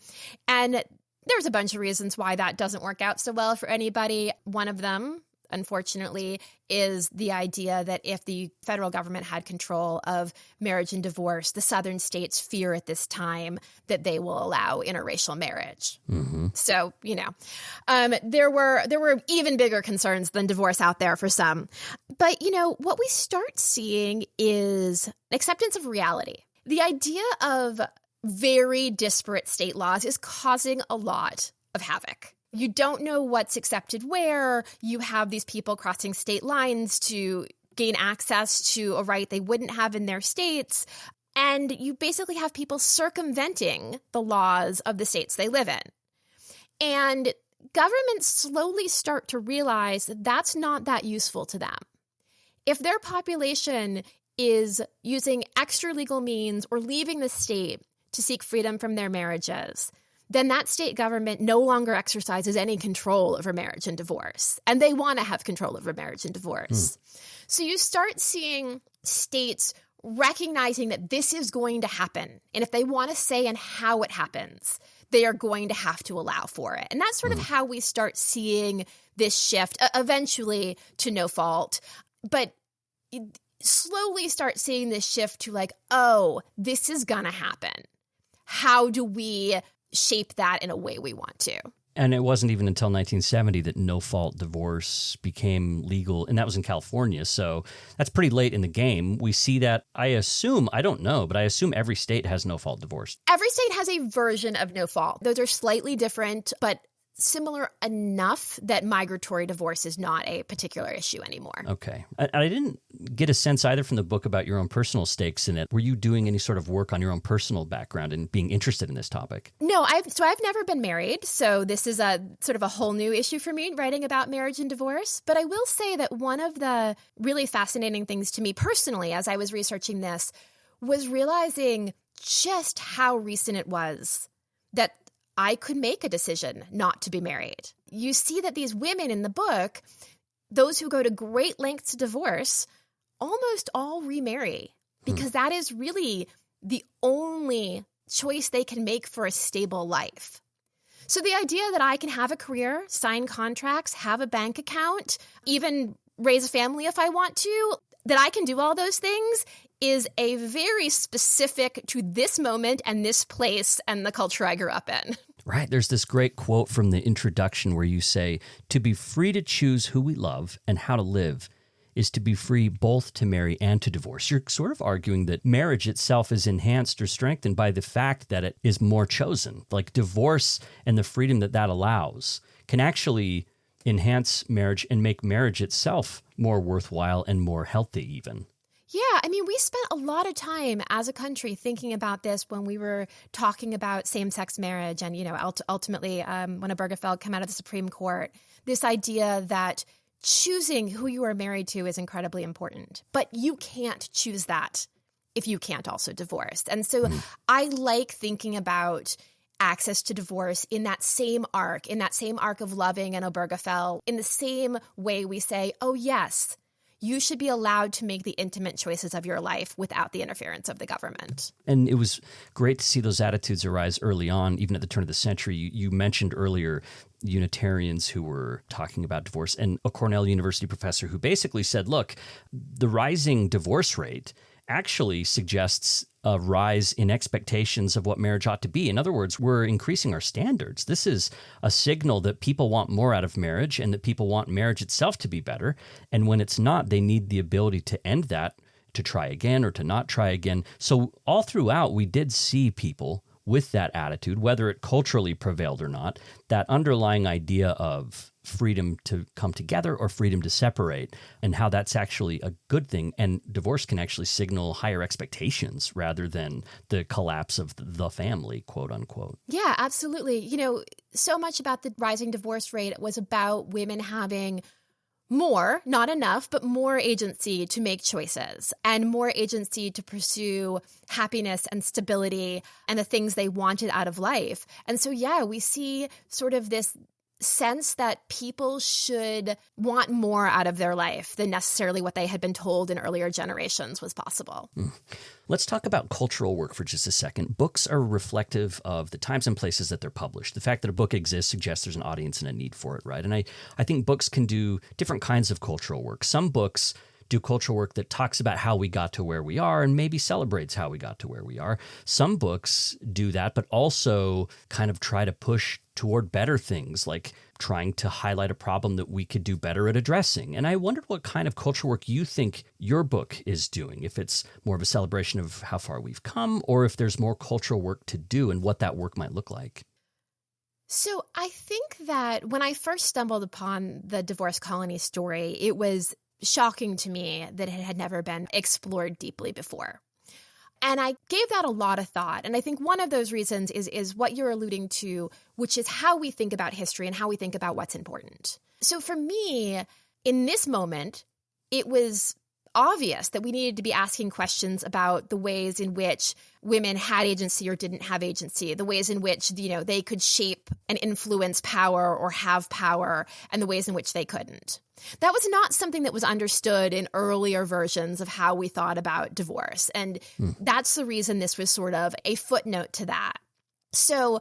And there's a bunch of reasons why that doesn't work out so well for anybody. One of them, unfortunately, is the idea that if the federal government had control of marriage and divorce, the southern states fear at this time that they will allow interracial marriage. Mm-hmm. So, there were even bigger concerns than divorce out there for some. But, what we start seeing is acceptance of reality. The idea of very disparate state laws is causing a lot of havoc. You don't know what's accepted where. You have these people crossing state lines to gain access to a right they wouldn't have in their states. And you basically have people circumventing the laws of the states they live in. And governments slowly start to realize that that's not that useful to them. If their population is using extra legal means or leaving the state to seek freedom from their marriages, then that state government no longer exercises any control over marriage and divorce. And they want to have control over marriage and divorce. So you start seeing states recognizing that this is going to happen. And if they want to say and how it happens, they are going to have to allow for it. And that's sort of how we start seeing this shift, eventually to no fault. But slowly start seeing this shift to this is going to happen. How do we shape that in a way we want to? And it wasn't even until 1970 that no-fault divorce became legal, and that was in California, so that's pretty late in the game. We see that, I assume every state has no-fault divorce. Every state has a version of no-fault. Those are slightly different, but similar enough that migratory divorce is not a particular issue anymore. Okay. I didn't get a sense either from the book about your own personal stakes in it. Were you doing any sort of work on your own personal background and being interested in this topic? No, I've never been married, so this is a sort of a whole new issue for me, writing about marriage and divorce. But I will say that one of the really fascinating things to me personally as I was researching this was realizing just how recent it was that I could make a decision not to be married. You see that these women in the book, those who go to great lengths to divorce, almost all remarry because that is really the only choice they can make for a stable life. So the idea that I can have a career, sign contracts, have a bank account, even raise a family if I want to, that I can do all those things is a very specific to this moment and this place and the culture I grew up in. Right. There's this great quote from the introduction where you say, "To be free to choose who we love and how to live is to be free both to marry and to divorce." You're sort of arguing that marriage itself is enhanced or strengthened by the fact that it is more chosen. Like divorce and the freedom that allows can actually enhance marriage and make marriage itself more worthwhile and more healthy even. Yeah, I mean, we spent a lot of time as a country thinking about this when we were talking about same-sex marriage and, ultimately when Obergefell came out of the Supreme Court, this idea that choosing who you are married to is incredibly important. But you can't choose that if you can't also divorce. And so I like thinking about access to divorce in that same arc of Loving and Obergefell, in the same way we say, oh, yes, you should be allowed to make the intimate choices of your life without the interference of the government. And it was great to see those attitudes arise early on, even at the turn of the century. You mentioned earlier Unitarians who were talking about divorce, and a Cornell University professor who basically said, look, the rising divorce rate actually suggests a rise in expectations of what marriage ought to be. In other words, we're increasing our standards. This is a signal that people want more out of marriage and that people want marriage itself to be better. And when it's not, they need the ability to end that, to try again or to not try again. So all throughout, we did see people with that attitude, whether it culturally prevailed or not, that underlying idea of freedom to come together or freedom to separate, and how that's actually a good thing. And divorce can actually signal higher expectations rather than the collapse of the family, quote unquote. Yeah, absolutely. You know, so much about the rising divorce rate was about women having more, not enough, but more agency to make choices and more agency to pursue happiness and stability and the things they wanted out of life. And so, yeah, we see sort of this sense that people should want more out of their life than necessarily what they had been told in earlier generations was possible. Let's talk about cultural work for just a second. Books are reflective of the times and places that they're published. The fact that a book exists suggests there's an audience and a need for it, right? And I think books can do different kinds of cultural work. Some books do cultural work that talks about how we got to where we are and maybe celebrates how we got to where we are. Some books do that, but also kind of try to push toward better things, like trying to highlight a problem that we could do better at addressing. And I wondered what kind of cultural work you think your book is doing, if it's more of a celebration of how far we've come, or if there's more cultural work to do and what that work might look like. So I think that when I first stumbled upon the Divorce Colony story, it was shocking to me that it had never been explored deeply before. And I gave that a lot of thought. And I think one of those reasons is what you're alluding to, which is how we think about history and how we think about what's important. So for me, in this moment, it was obvious that we needed to be asking questions about the ways in which women had agency or didn't have agency, the ways in which, they could shape and influence power or have power, and the ways in which they couldn't. That was not something that was understood in earlier versions of how we thought about divorce. And that's the reason this was sort of a footnote to that. So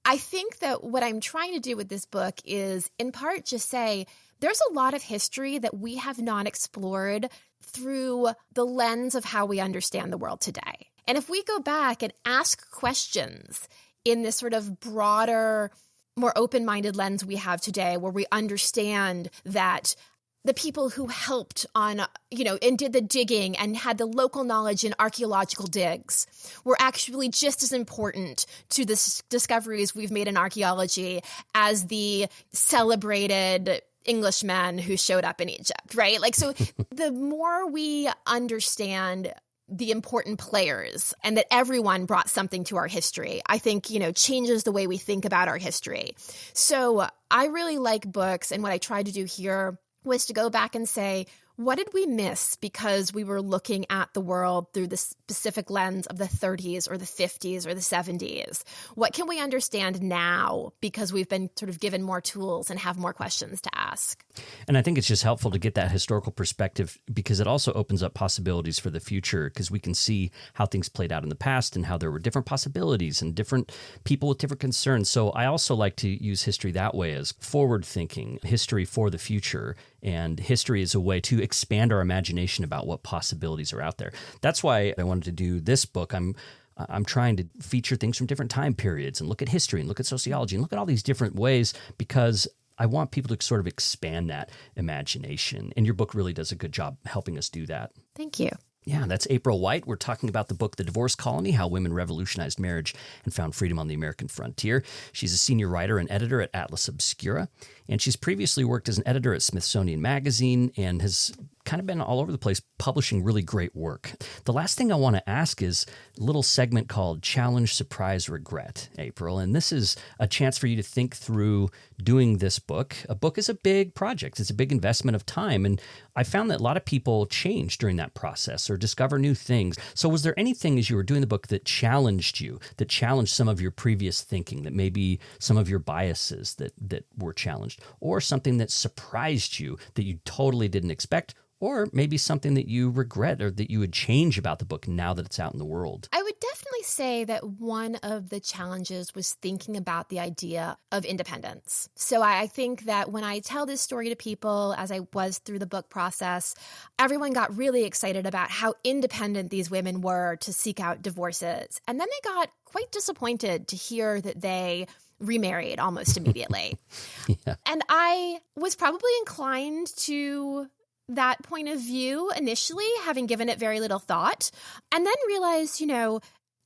I think that what I'm trying to do with this book is in part just say there's a lot of history that we have not explored through the lens of how we understand the world today. And if we go back and ask questions in this sort of broader, more open-minded lens we have today, where we understand that the people who helped on, and did the digging and had the local knowledge in archaeological digs were actually just as important to the discoveries we've made in archaeology as the celebrated Englishmen who showed up in Egypt, right? So the more we understand the important players and that everyone brought something to our history, I think, changes the way we think about our history. So I really like books. And what I tried to do here was to go back and say, what did we miss because we were looking at the world through the specific lens of the 30s or the 50s or the 70s? What can we understand now because we've been sort of given more tools and have more questions to ask? And I think it's just helpful to get that historical perspective because it also opens up possibilities for the future because we can see how things played out in the past and how there were different possibilities and different people with different concerns. So I also like to use history that way as forward-thinking, history for the future. And history is a way to expand our imagination about what possibilities are out there. That's why I wanted to do this book. I'm trying to feature things from different time periods and look at history and look at sociology and look at all these different ways because I want people to sort of expand that imagination. And your book really does a good job helping us do that. Thank you. Yeah, that's April White. We're talking about the book, The Divorce Colony, How Women Revolutionized Marriage and Found Freedom on the American Frontier. She's a senior writer and editor at Atlas Obscura, and she's previously worked as an editor at Smithsonian Magazine and has kind of been all over the place publishing really great work. The last thing I want to ask is a little segment called Challenge, Surprise, Regret, April. And this is a chance for you to think through doing this book. A book is a big project. It's a big investment of time. And I found that a lot of people change during that process or discover new things. So was there anything as you were doing the book that challenged you, that challenged some of your previous thinking, that maybe some of your biases that were challenged, or something that surprised you that you totally didn't expect? Or maybe something that you regret or that you would change about the book now that it's out in the world? I would definitely say that one of the challenges was thinking about the idea of independence. So I think that when I tell this story to people, as I was through the book process, everyone got really excited about how independent these women were to seek out divorces. And then they got quite disappointed to hear that they remarried almost immediately. Yeah. And I was probably inclined to that point of view initially, having given it very little thought, and then realized,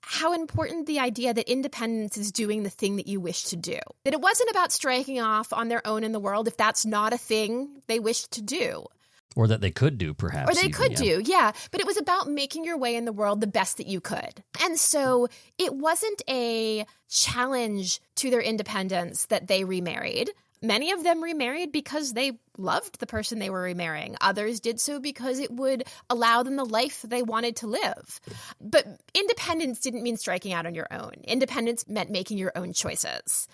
how important the idea that independence is doing the thing that you wish to do. That it wasn't about striking off on their own in the world if that's not a thing they wished to do. Or that they could do, perhaps. Or they could do, yeah. But it was about making your way in the world the best that you could. And so it wasn't a challenge to their independence that they remarried. Many of them remarried because they loved the person they were remarrying. Others did so because it would allow them the life they wanted to live. But independence didn't mean striking out on your own. Independence meant making your own choices.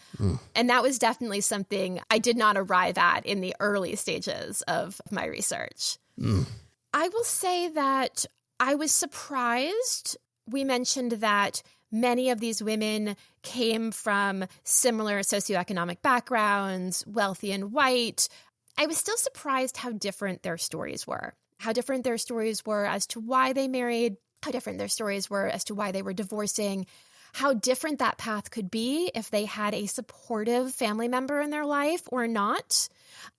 And that was definitely something I did not arrive at in the early stages of my research. I will say that I was surprised. We mentioned that many of these women came from similar socioeconomic backgrounds, wealthy and white. I was still surprised how different their stories were, how different their stories were as to why they married, how different their stories were as to why they were divorcing, how different that path could be if they had a supportive family member in their life or not,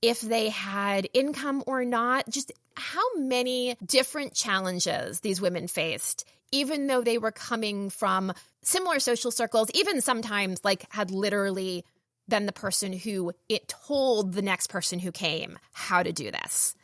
if they had income or not, just how many different challenges these women faced, even though they were coming from similar social circles, even sometimes like had literally been the person who it told the next person who came how to do this.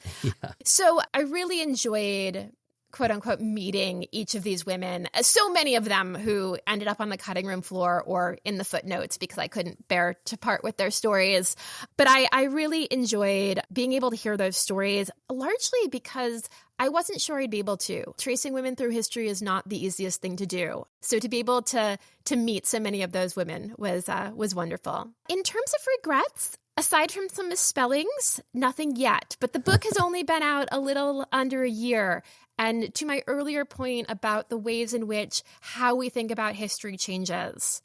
So I really enjoyed, quote unquote, meeting each of these women, so many of them who ended up on the cutting room floor or in the footnotes because I couldn't bear to part with their stories. But I really enjoyed being able to hear those stories, largely because I wasn't sure I'd be able to. Tracing women through history is not the easiest thing to do. So to be able to meet so many of those women was wonderful. In terms of regrets, aside from some misspellings, nothing yet. But the book has only been out a little under a year. And to my earlier point about the ways in which how we think about history changes,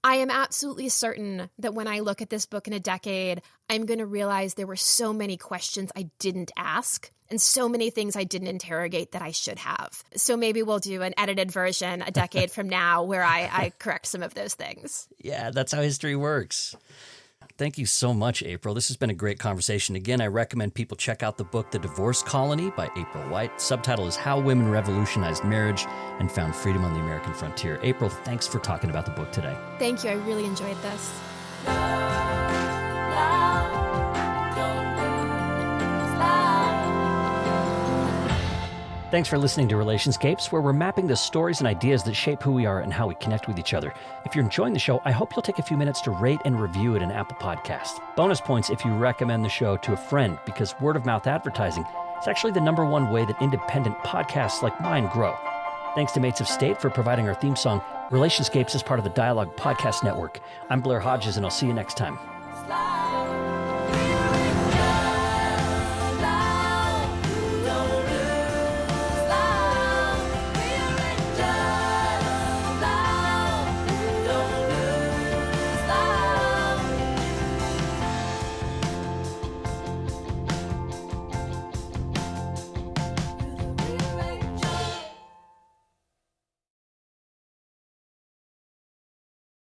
I am absolutely certain that when I look at this book in a decade, I'm going to realize there were so many questions I didn't ask and so many things I didn't interrogate that I should have. So maybe we'll do an edited version a decade from now where I correct some of those things. Yeah, that's how history works. Thank you so much, April. This has been a great conversation. Again, I recommend people check out the book, The Divorce Colony by April White. Subtitle is How Women Revolutionized Marriage and Found Freedom on the American Frontier. April, thanks for talking about the book today. Thank you. I really enjoyed this. Thanks for listening to Relationscapes, where we're mapping the stories and ideas that shape who we are and how we connect with each other. If you're enjoying the show, I hope you'll take a few minutes to rate and review it in Apple Podcasts. Bonus points if you recommend the show to a friend, because word-of-mouth advertising is actually the #1 way that independent podcasts like mine grow. Thanks to Mates of State for providing our theme song. Relationscapes is part of the Dialogue Podcast Network. I'm Blair Hodges, and I'll see you next time.